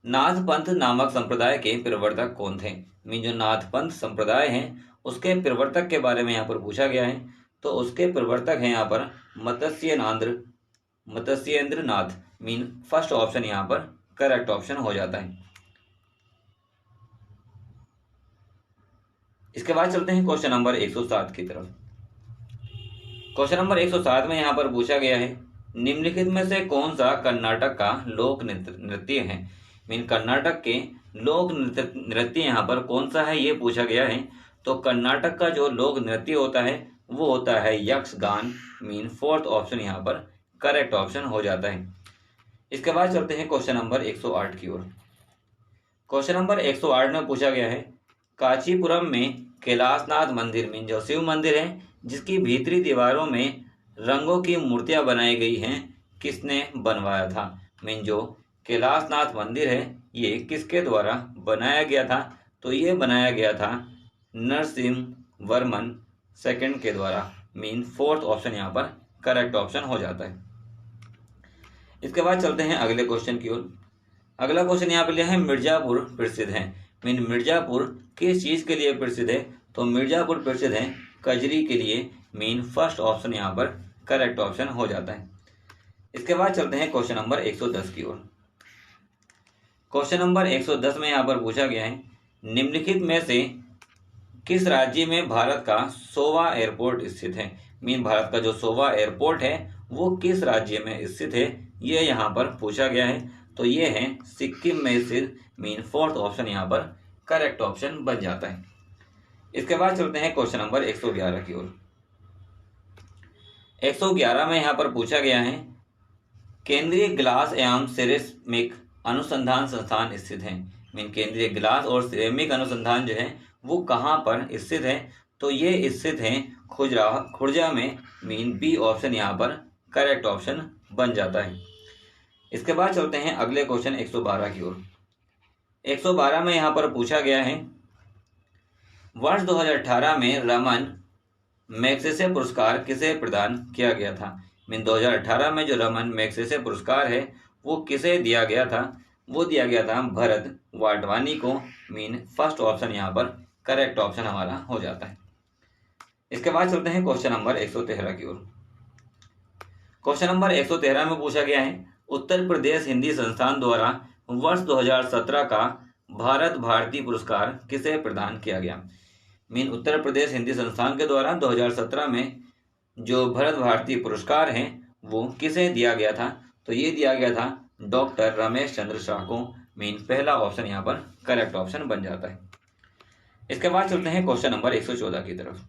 नाथ पंथ नामक संप्रदाय के प्रवर्तक कौन थे। मीन जो नाथ पंथ संप्रदाय है उसके प्रवर्तक के बारे में यहाँ पर पूछा गया है। तो उसके प्रवर्तक हैं यहाँ पर मत्स्येंद्र नाथ। मीन फर्स्ट ऑप्शन यहाँ पर करेक्ट ऑप्शन हो जाता है। इसके बाद चलते हैं क्वेश्चन नंबर 107 की तरफ। क्वेश्चन नंबर 107 में यहाँ पर पूछा गया है, निम्नलिखित में से कौन सा कर्नाटक का लोक नृत्य है। मीन कर्नाटक के लोक नृत्य यहाँ पर कौन सा है ये पूछा गया है। तो कर्नाटक का जो लोक नृत्य होता है वो होता है यक्षगान। मीन फोर्थ ऑप्शन यहाँ पर करेक्ट ऑप्शन हो जाता है। इसके बाद चलते हैं क्वेश्चन नंबर 108 की ओर। क्वेश्चन नंबर 108 में पूछा गया है, कांचीपुरम में कैलाशनाथ मंदिर मीन जो शिव मंदिर है जिसकी भीतरी दीवारों में रंगों की मूर्तियां बनाई गई हैं, किसने बनवाया था। मीन जो कैलाशनाथ मंदिर है ये किसके द्वारा बनाया गया था। तो ये बनाया गया था नरसिंहवर्मन सेकंड के द्वारा। मीन फोर्थ ऑप्शन यहाँ पर करेक्ट ऑप्शन हो जाता है। इसके बाद चलते हैं अगले क्वेश्चन की ओर। अगला क्वेश्चन यहाँ पे लिया है, मिर्जापुर प्रसिद्ध है। मीन मिर्जापुर किस चीज़ के लिए प्रसिद्ध है? तो मिर्जापुर प्रसिद्ध है कजरी के लिए। मीन फर्स्ट ऑप्शन यहाँ पर करेक्ट ऑप्शन हो जाता है। इसके बाद चलते हैं क्वेश्चन नंबर 110 की ओर। क्वेश्चन नंबर 110 में यहाँ पर पूछा गया है, निम्नलिखित में से किस राज्य में भारत का 100वां एयरपोर्ट स्थित है? मीन भारत का जो 100वां एयरपोर्ट है वो किस राज्य में स्थित है, ये यहाँ पर पूछा गया है। तो ये है सिक्किम में स्थित। मीन फोर्थ ऑप्शन यहाँ पर करेक्ट ऑप्शन बन जाता है। इसके बाद चलते हैं क्वेश्चन नंबर 111 की ओर। 111 में यहाँ पर पूछा गया है, केंद्रीय ग्लास एवं सिरेमिक अनुसंधान संस्थान स्थित है। मीन केंद्रीय ग्लास और सिरेमिक अनुसंधान जो है वो कहाँ पर स्थित है? तो ये स्थित है खुर्जा में। मीन बी ऑप्शन यहाँ पर करेक्ट ऑप्शन बन जाता है। इसके बाद चलते हैं अगले क्वेश्चन 112 की ओर। 112 में यहाँ पर पूछा गया है, वर्ष 2018 में रमन मैग्सेसे पुरस्कार किसे प्रदान किया गया था? मीन 2018 में जो रमन मैग्सेसे पुरस्कार है वो किसे दिया गया था? वो दिया गया था भरत वाटवानी को। मीन फर्स्ट ऑप्शन यहाँ पर करेक्ट ऑप्शन हमारा हो जाता है। इसके बाद चलते हैं क्वेश्चन नंबर 113 की ओर। क्वेश्चन नंबर 113 में पूछा गया है, उत्तर प्रदेश हिंदी संस्थान द्वारा वर्ष 2017 का भारत भारती पुरस्कार किसे प्रदान किया गया? मीन उत्तर प्रदेश हिंदी संस्थान के द्वारा 2017 में जो भरत भारती पुरस्कार है वो किसे दिया गया था? तो ये दिया गया था डॉक्टर रमेश चंद्र शाह को। मीन पहला ऑप्शन यहाँ पर करेक्ट ऑप्शन बन जाता है। इसके बाद चलते हैं क्वेश्चन नंबर 114 की तरफ।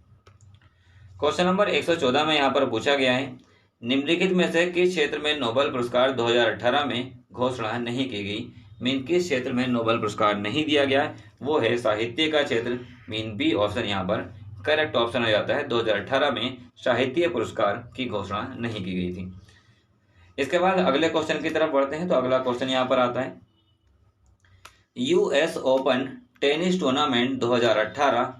क्वेश्चन नंबर 114 में यहाँ पर पूछा गया है, निम्नलिखित में से किस क्षेत्र में नोबेल पुरस्कार 2018 में घोषणा नहीं की गई? मीन किस क्षेत्र में नोबेल पुरस्कार नहीं दिया गया? वो है साहित्य का क्षेत्र। मीन बी ऑप्शन यहाँ पर करेक्ट ऑप्शन हो जाता है। 2018 में साहित्य पुरस्कार की घोषणा नहीं की गई थी। इसके बाद अगले क्वेश्चन की तरफ बढ़ते हैं। तो अगला क्वेश्चन यहाँ पर आता है, यूएस ओपन टेनिस टूर्नामेंट 2018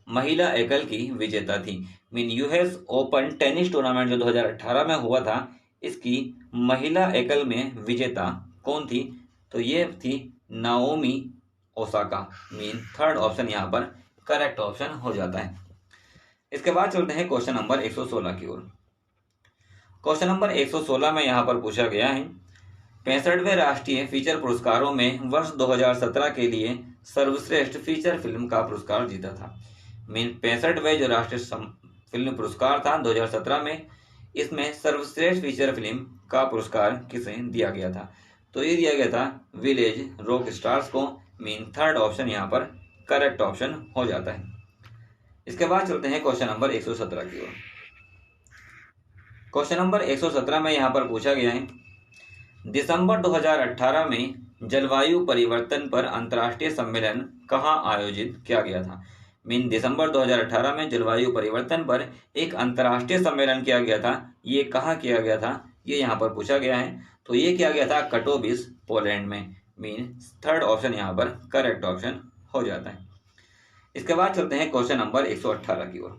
महिला एकल की विजेता थी। Mean US open tennis tournament जो 2018 में हुआ था इसकी महिला एकल में विजेता कौन थी? तो ये थी Naomi Osaka. Mean third option यहाँ पर करेक्ट ऑप्शन हो जाता है। इसके बाद चलते हैं क्वेश्चन नंबर 116 की ओर। क्वेश्चन नंबर 116 में यहाँ पर पूछा गया है, 65वें राष्ट्रीय फीचर पुरस्कारों में वर्ष 2017 के लिए सर्वश्रेष्ठ फीचर फिल्म का पुरस्कार जीता था। मीन 65वें जो राष्ट्रीय फिल्म पुरस्कार था 2017 में, इसमें सर्वश्रेष्ठ फीचर फिल्म का पुरस्कार किसे दिया गया था? तो ये दिया गया था विलेज रॉक स्टार्स को। मीन थर्ड ऑप्शन यहाँ पर करेक्ट ऑप्शन हो जाता है। इसके बाद चलते हैं क्वेश्चन नंबर 117 की ओर। क्वेश्चन नंबर 117 में यहाँ पर पूछा गया है, दिसंबर 2018 में जलवायु परिवर्तन पर अंतर्राष्ट्रीय सम्मेलन कहाँ आयोजित किया गया था? मीन दिसंबर 2018 में जलवायु परिवर्तन पर एक अंतर्राष्ट्रीय सम्मेलन किया गया था। ये कहाँ किया गया था? ये यहाँ पर पूछा गया है। तो ये किया गया था कटोविस पोलैंड में। मीन थर्ड ऑप्शन यहाँ पर करेक्ट ऑप्शन हो जाता है। इसके बाद चलते हैं क्वेश्चन नंबर 118 की ओर।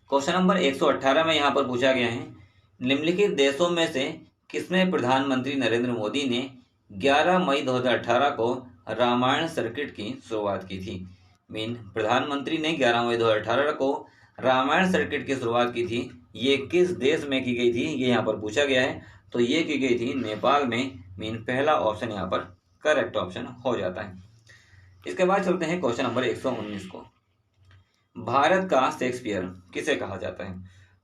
क्वेश्चन नंबर 118 में यहाँ पर पूछा गया है, निम्नलिखित देशों में से किसने प्रधानमंत्री नरेंद्र मोदी ने 11 मई 2018 को रामायण सर्किट की शुरुआत की थी? मीन प्रधानमंत्री ने 11 मई 2018 को रामायण सर्किट की शुरुआत की थी। ये किस देश में की गई थी? ये यहाँ पर पूछा गया है। तो ये की गई थी नेपाल में। मीन पहला ऑप्शन यहाँ पर करेक्ट ऑप्शन हो जाता है। इसके बाद चलते हैं क्वेश्चन नंबर 119 को। भारत का शेक्सपियर किसे कहा जाता है?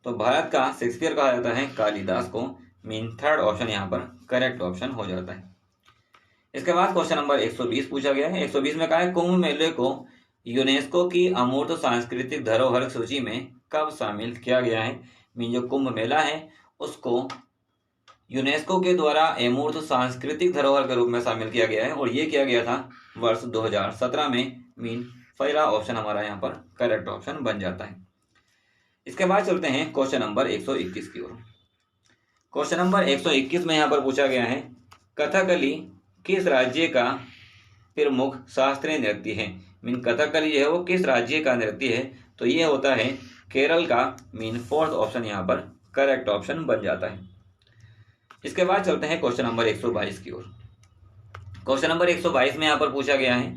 तो भारत का शेक्सपियर कहा जाता है कालिदास को। मीन थर्ड ऑप्शन यहाँ पर करेक्ट ऑप्शन हो जाता है। इसके बाद क्वेश्चन नंबर 120 पूछा गया है। 120 में कहा है, कुंभ मेले को यूनेस्को की अमूर्त सांस्कृतिक धरोहर सूची में कब शामिल किया गया है? मीन जो कुंभ मेला है उसको यूनेस्को के द्वारा अमूर्त सांस्कृतिक धरोहर के रूप में शामिल किया गया है और ये किया गया था वर्ष 2017 में। मीन पहला ऑप्शन हमारा यहाँ पर करेक्ट ऑप्शन बन जाता है। इसके बाद चलते हैं क्वेश्चन नंबर 121 की ओर। क्वेश्चन नंबर 121 में यहाँ पर पूछा गया है, कथकली किस राज्य का प्रमुख शास्त्रीय नृत्य है? मीन कथकली जो है वो किस राज्य का नृत्य है? तो ये होता है केरल का। मीन फोर्थ ऑप्शन यहाँ पर करेक्ट ऑप्शन बन जाता है। इसके बाद चलते हैं क्वेश्चन नंबर 122 की ओर। क्वेश्चन नंबर 122 में यहाँ पर पूछा गया है,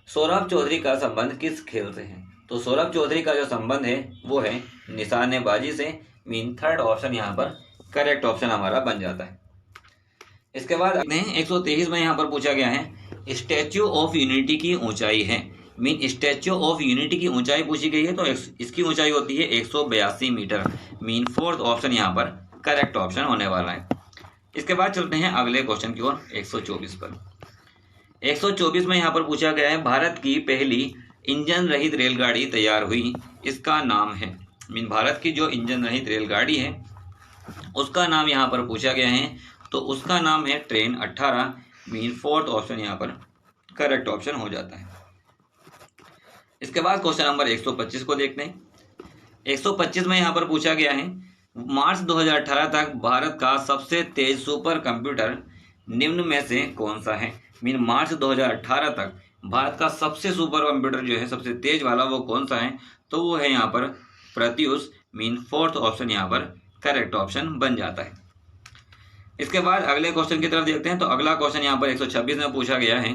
सौरभ चौधरी का संबंध किस खेल से है? तो सौरभ चौधरी का जो संबंध है वो है निशानेबाजी से। मीन थर्ड ऑप्शन यहाँ पर करेक्ट ऑप्शन हमारा बन जाता है। इसके बाद 123 में यहाँ पर पूछा गया है स्टैच्यू ऑफ यूनिटी की ऊंचाई है। मीन स्टैच्यू ऑफ यूनिटी की ऊंचाई पूछी गई है, तो इसकी ऊंचाई होती है 182 मीटर। मीन फोर्थ ऑप्शन यहाँ पर करेक्ट ऑप्शन होने वाला है। इसके बाद चलते हैं अगले क्वेश्चन की ओर 124 पर। 124 में यहाँ पर पूछा गया है भारत की पहली इंजन रहित रेलगाड़ी तैयार हुई, इसका नाम है। मीन भारत की जो इंजन रहित रेलगाड़ी है उसका नाम यहाँ पर पूछा गया है, तो उसका नाम है ट्रेन 18। मीन फोर्थ ऑप्शन यहाँ पर करेक्ट ऑप्शन हो जाता है। इसके बाद क्वेश्चन नंबर 125 को देखते हैं। 125 में यहाँ पर पूछा गया है मार्च 2018 तक भारत का सबसे तेज सुपर कंप्यूटर निम्न में से कौन सा है? मीन मार्च 2018 तक भारत का सबसे सुपर कंप्यूटर जो है सबसे तेज वाला वो कौन सा है? तो वो है यहाँ पर प्रत्यूष। मीन फोर्थ ऑप्शन यहाँ पर करेक्ट ऑप्शन बन जाता है। इसके बाद अगले क्वेश्चन की तरफ देखते हैं। तो अगला क्वेश्चन यहाँ पर 126 में पूछा गया है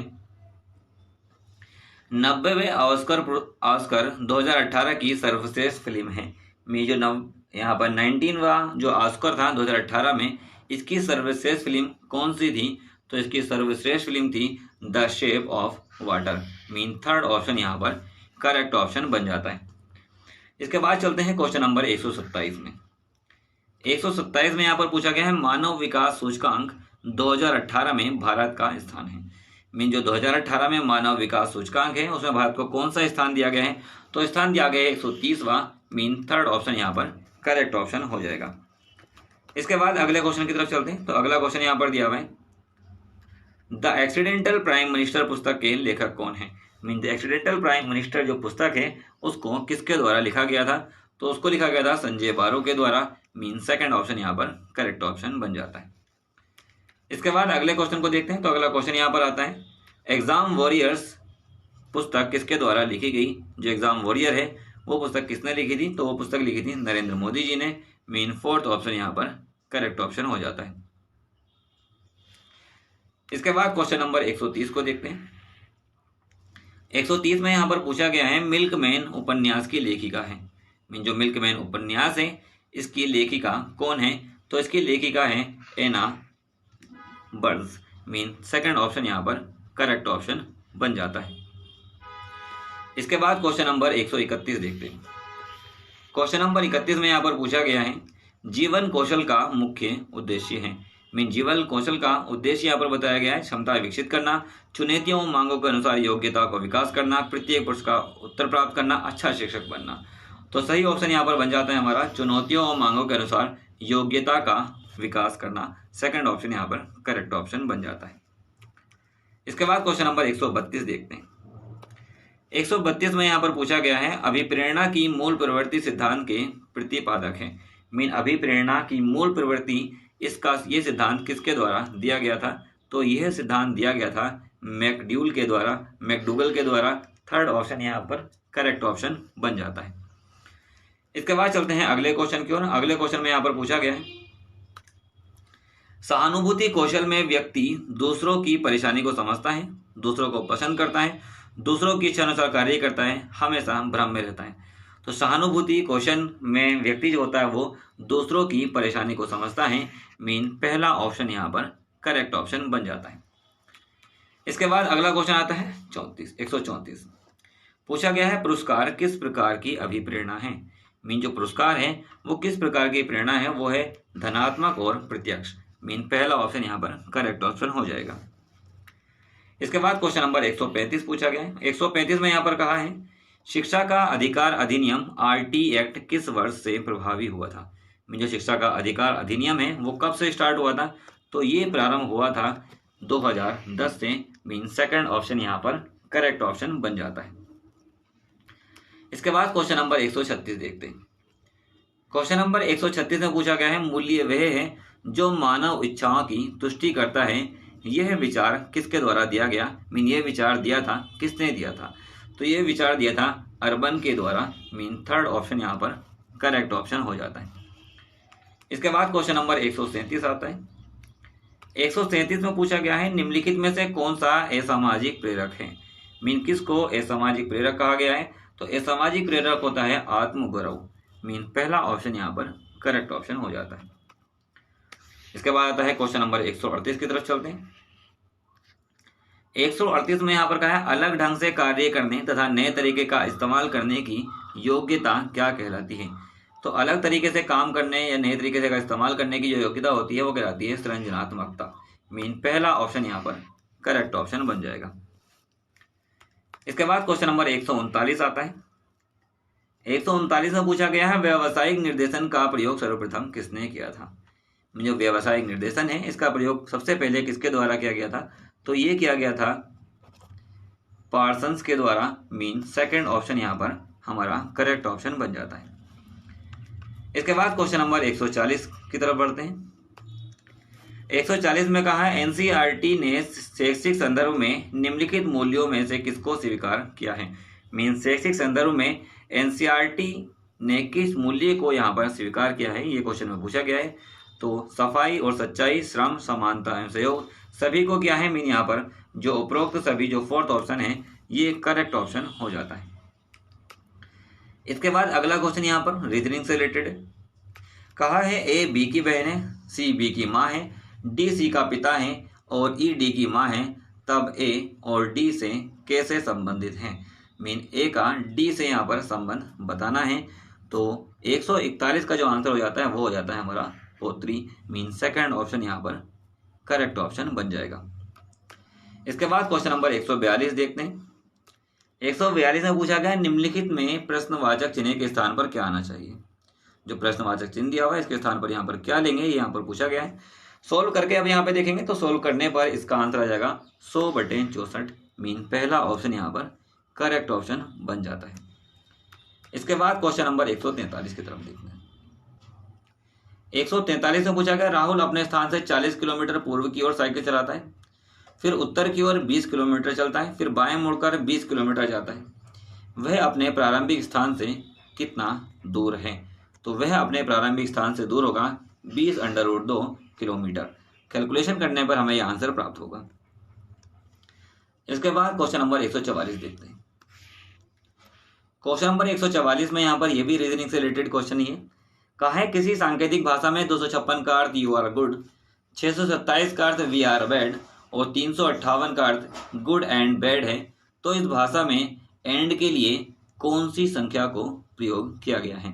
90वें ऑस्कर 2018 की सर्वश्रेष्ठ फिल्म है। में जो यहाँ पर 19वां जो ऑस्कर था 2018 में, इसकी सर्वश्रेष्ठ फिल्म कौन सी थी? तो इसकी सर्वश्रेष्ठ फिल्म थी the shape of water. Mean third option यहाँ पर करेक्ट ऑप्शन बन जाता है। इसके बाद चलते हैं क्वेश्चन नंबर 127 में। 127 में यहाँ पर पूछा गया है मानव विकास सूचकांक 2018 में भारत का स्थान है। मीन जो 2018 में मानव विकास सूचकांक है उसमें भारत को कौन सा स्थान दिया गया है? तो स्थान दिया गया है 130वां। मीन थर्ड ऑप्शन यहाँ पर करेक्ट ऑप्शन हो जाएगा। इसके बाद अगले क्वेश्चन की तरफ चलते हैं। तो अगला क्वेश्चन यहाँ पर दिया हुआ है द एक्सीडेंटल प्राइम मिनिस्टर पुस्तक के लेखक कौन है? Mean the accidental prime minister जो पुस्तक है उसको किसके द्वारा लिखा गया था? तो उसको लिखा गया था संजय बारो के द्वारा। मीन सेकंड ऑप्शन यहाँ पर करेक्ट ऑप्शन बन जाता है। इसके बाद अगले क्वेश्चन को देखते हैं। तो अगला क्वेश्चन यहाँ पर आता है एग्जाम वॉरियर्स पुस्तक किसके द्वारा लिखी गई? जो एग्जाम वॉरियर है वो पुस्तक किसने लिखी थी? तो वो पुस्तक लिखी थी नरेंद्र मोदी जी ने। मीन फोर्थ ऑप्शन यहाँ पर करेक्ट ऑप्शन हो जाता है। इसके बाद क्वेश्चन नंबर 130 को देखते हैं। 130 में यहाँ पर पूछा गया है मिल्कमैन उपन्यास की लेखिका है। मीन जो मिल्कमैन उपन्यास है इसकी लेखिका कौन है? तो इसकी लेखिका है एना बर्न्स। मीन सेकंड ऑप्शन यहाँ पर करेक्ट ऑप्शन बन जाता है। इसके बाद क्वेश्चन नंबर 131 देखते हैं। क्वेश्चन नंबर 31 में यहाँ पर पूछा गया है जीवन कौशल का मुख्य उद्देश्य है। मीन जीवन कौशल का उद्देश्य यहाँ पर बताया गया है क्षमता विकसित करना, चुनौतियों मांगों के अनुसार योग्यता को विकास करना, प्रत्येक प्रश्न का उत्तर प्राप्त करना, अच्छा शिक्षक बनना। तो सही ऑप्शन यहाँ पर बन जाता है हमारा चुनौतियों और मांगों के अनुसार योग्यता का विकास करना। सेकंड ऑप्शन यहाँ पर करेक्ट ऑप्शन बन जाता है। इसके बाद क्वेश्चन नंबर 132 देखते हैं। 132 में यहाँ पर पूछा गया है अभिप्रेरणा की मूल प्रवृत्ति सिद्धांत के प्रतिपादक है। मीन अभिप्रेरणा की मूल प्रवृत्ति इसका ये सिद्धांत किसके द्वारा दिया गया था? तो यह सिद्धांत दिया गया था मैकडूगल के द्वारा। थर्ड ऑप्शन यहाँ पर करेक्ट ऑप्शन बन जाता है। इसके बाद चलते हैं अगले क्वेश्चन की ओर। अगले क्वेश्चन में यहाँ पर पूछा गया है सहानुभूति कौशल में व्यक्ति दूसरों की परेशानी को समझता है, दूसरों को पसंद करता है, दूसरों की इच्छा अनुसार कार्य करता है, हमेशा भ्रम में रहता है। तो सहानुभूति कौशल में व्यक्ति जो होता है वो दूसरों की परेशानी को समझता है। मीन पहला ऑप्शन यहाँ पर करेक्ट ऑप्शन बन जाता है। इसके बाद अगला क्वेश्चन आता है 134। पूछा गया है पुरस्कार किस प्रकार की अभिप्रेरणा है? मीन जो पुरस्कार है वो किस प्रकार की प्रेरणा है? वो है धनात्मक और प्रत्यक्ष। मीन पहला ऑप्शन यहाँ पर करेक्ट ऑप्शन हो जाएगा। इसके बाद क्वेश्चन नंबर 135 पूछा गया है। 135 में यहाँ पर कहा है शिक्षा का अधिकार अधिनियम RT एक्ट किस वर्ष से प्रभावी हुआ था? जो शिक्षा का अधिकार अधिनियम है वो कब से स्टार्ट हुआ था? तो ये प्रारंभ हुआ था 2010 से। मीन सेकंड ऑप्शन यहाँ पर करेक्ट ऑप्शन बन जाता है। इसके बाद क्वेश्चन नंबर 136 देखते हैं। क्वेश्चन नंबर 136 में पूछा गया है मूल्य वह है जो मानव इच्छाओं की तुष्टि करता है, यह विचार किसके द्वारा दिया गया? मीन ये विचार दिया था किसने दिया था? तो ये विचार दिया था अर्बन के द्वारा। मीन थर्ड ऑप्शन यहाँ पर करेक्ट ऑप्शन हो जाता है। इसके बाद क्वेश्चन नंबर 137 आता है। 137 में पूछा गया है निम्नलिखित में से कौन सा असामाजिक प्रेरक है? मीन किसको असामाजिक प्रेरक कहा गया है? तो असामाजिक प्रेरक होता है आत्मगौरव। मीन पहला ऑप्शन यहाँ पर करेक्ट ऑप्शन हो जाता है। इसके बाद आता है क्वेश्चन नंबर 138 की तरफ चलते हैं। 138 में यहाँ पर कहा है अलग ढंग से कार्य करने तथा नए तरीके का इस्तेमाल करने की योग्यता क्या कहलाती है? तो अलग तरीके से काम करने या नए तरीके से का इस्तेमाल करने की जो योग्यता होती है वो कहलाती है सृजनात्मकता। मीन पहला ऑप्शन यहाँ पर करेक्ट ऑप्शन बन जाएगा। इसके बाद क्वेश्चन नंबर 139 आता है। 139 में पूछा गया है व्यावसायिक निर्देशन का प्रयोग सर्वप्रथम किसने किया था? जो व्यावसायिक निर्देशन है इसका प्रयोग सबसे पहले किसके द्वारा किया गया था? तो ये किया गया था पार्सन्स के द्वारा। मीन सेकंड ऑप्शन यहाँ पर हमारा करेक्ट ऑप्शन बन जाता है। इसके बाद क्वेश्चन नंबर 140 की तरफ बढ़ते हैं। 140 में कहा है एनसीईआरटी ने शैक्षिक संदर्भ में निम्नलिखित मूल्यों में से किसको स्वीकार किया है? मीन शैक्षिक संदर्भ में एनसीईआरटी ने किस मूल्य को यहाँ पर स्वीकार किया है, ये क्वेश्चन में पूछा गया है। तो सफाई और सच्चाई, श्रम, समानता एवं सहयोग सभी को क्या है? मीन यहाँ पर जो उपरोक्त सभी जो फोर्थ ऑप्शन है ये करेक्ट ऑप्शन हो जाता है। इसके बाद अगला क्वेश्चन यहाँ पर रीजनिंग से रिलेटेड कहा है ए बी की बहन है, सी बी की माँ है, डी सी का पिता है और ई डी की माँ है, तब ए और डी से कैसे संबंधित हैं? मीन ए का डी से यहाँ पर संबंध बताना है। तो 141 का जो आंसर हो जाता है वो हो जाता है हमारा पोत्री। मीन सेकंड ऑप्शन यहाँ पर करेक्ट ऑप्शन बन जाएगा। इसके बाद क्वेश्चन नंबर 142 देखते हैं। 142 में पूछा गया निम्नलिखित में प्रश्नवाचक चिन्ह के स्थान पर क्या आना चाहिए? जो प्रश्नवाचक चिन्ह दिया हुआ है इसके स्थान पर यहाँ पर क्या लेंगे, ये यहाँ पर पूछा गया है। सोल्व करके अब यहाँ पे देखेंगे तो सोल्व करने पर इसका आंसर आ जाएगा 100/64। मीन पहला ऑप्शन यहाँ पर करेक्ट ऑप्शन बन जाता है। इसके बाद क्वेश्चन नंबर 143 की तरफ देखते हैं। 143 में पूछा गया राहुल अपने स्थान से 40 किलोमीटर पूर्व की ओर साइकिल चलाता है, फिर उत्तर की ओर 20 किलोमीटर चलता है, फिर बाएं मुड़कर 20 किलोमीटर जाता है। वह अपने प्रारंभिक स्थान से कितना दूर है? तो वह अपने प्रारंभिक स्थान से दूर होगा 20√2 किलोमीटर। कैलकुलेशन करने पर हमें यह आंसर प्राप्त होगा। इसके बाद क्वेश्चन नंबर 144 देखते हैं। क्वेश्चन नंबर 144 में यहाँ पर यह भी रीजनिंग से रिलेटेड क्वेश्चन ही है। कहा है किसी सांकेतिक भाषा में 256 का अर्थ यू आर गुड, 627 का अर्थ वी आर बैड और 358 का अर्थ गुड एंड बैड है, तो इस भाषा में एंड के लिए कौन सी संख्या को प्रयोग किया गया है?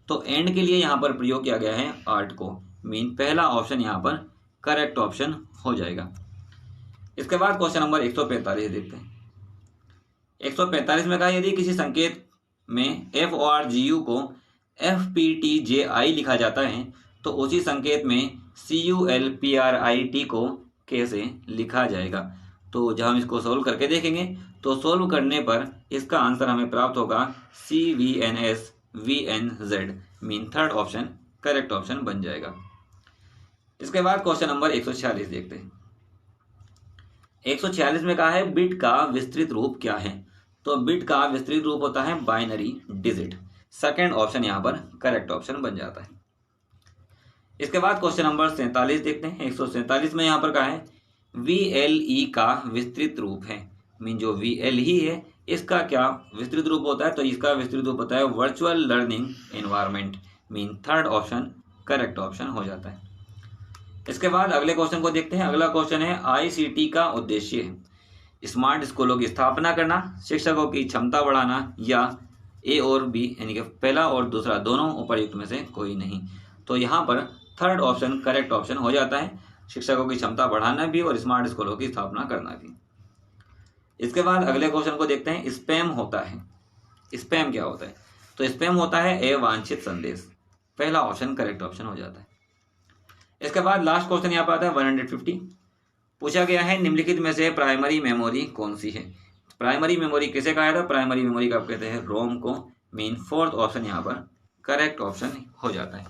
तो एंड के लिए यहाँ पर प्रयोग किया गया है 8 को। मीन पहला ऑप्शन यहाँ पर करेक्ट ऑप्शन हो जाएगा। इसके बाद क्वेश्चन नंबर 145 देखते हैं। 145 में कहा यदि किसी संकेत में FORGU को FPTJI लिखा जाता है तो उसी संकेत में CULPRIT को कैसे लिखा जाएगा? तो जब हम इसको सोल्व करके देखेंगे तो सोल्व करने पर इसका आंसर हमें प्राप्त होगा CVNSVNZ। Mean third option correct option बन जाएगा। इसके बाद क्वेश्चन नंबर 146 देखते हैं। 146 में कहा है बिट का विस्तृत रूप क्या है? तो बिट का विस्तृत रूप होता है बाइनरी डिजिट। सेकंड ऑप्शन यहाँ पर करेक्ट ऑप्शन बन जाता है। इसके बाद क्वेश्चन नंबर 47 देखते हैं। 147 में यहाँ पर कहा है VLE का विस्तृत रूप है। मीन जो VLE है इसका क्या विस्तृत रूप होता है? तो इसका विस्तृत रूप होता है virtual learning environment. Mean third option correct option हो जाता है। इसके बाद अगले क्वेश्चन को देखते हैं। अगला क्वेश्चन है ICT का उद्देश्य है स्मार्ट स्कूलों की स्थापना करना, शिक्षकों की क्षमता बढ़ाना या A और B यानी कि पहला और दूसरा दोनों उपर्युक्त में से कोई नहीं। तो यहाँ पर थर्ड ऑप्शन करेक्ट ऑप्शन हो जाता है, शिक्षकों की क्षमता बढ़ाना भी और स्मार्ट स्कूलों की स्थापना करना भी। इसके बाद अगले क्वेश्चन को देखते हैं। स्पैम होता है, स्पैम क्या होता है? तो स्पैम होता है अवांछित संदेश। पहला ऑप्शन करेक्ट ऑप्शन हो जाता है। इसके बाद लास्ट क्वेश्चन यहाँ पर आता है 150। पूछा गया है निम्नलिखित में से प्राइमरी मेमोरी कौन सी है? प्राइमरी मेमोरी किसे कहा जाता है? प्राइमरी मेमोरी का आप कहते हैं रोम को। मीन फोर्थ ऑप्शन यहाँ पर करेक्ट ऑप्शन हो जाता है।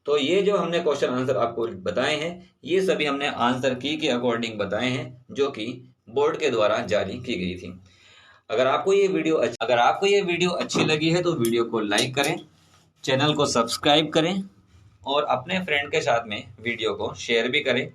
तो ये जो हमने क्वेश्चन आंसर आपको बताए हैं ये सभी हमने आंसर की के अकॉर्डिंग बताए हैं जो कि बोर्ड के द्वारा जारी की गई थी। अगर आपको ये वीडियो अच्छी लगी है तो वीडियो को लाइक करें, चैनल को सब्सक्राइब करें और अपने फ्रेंड के साथ में वीडियो को शेयर भी करें।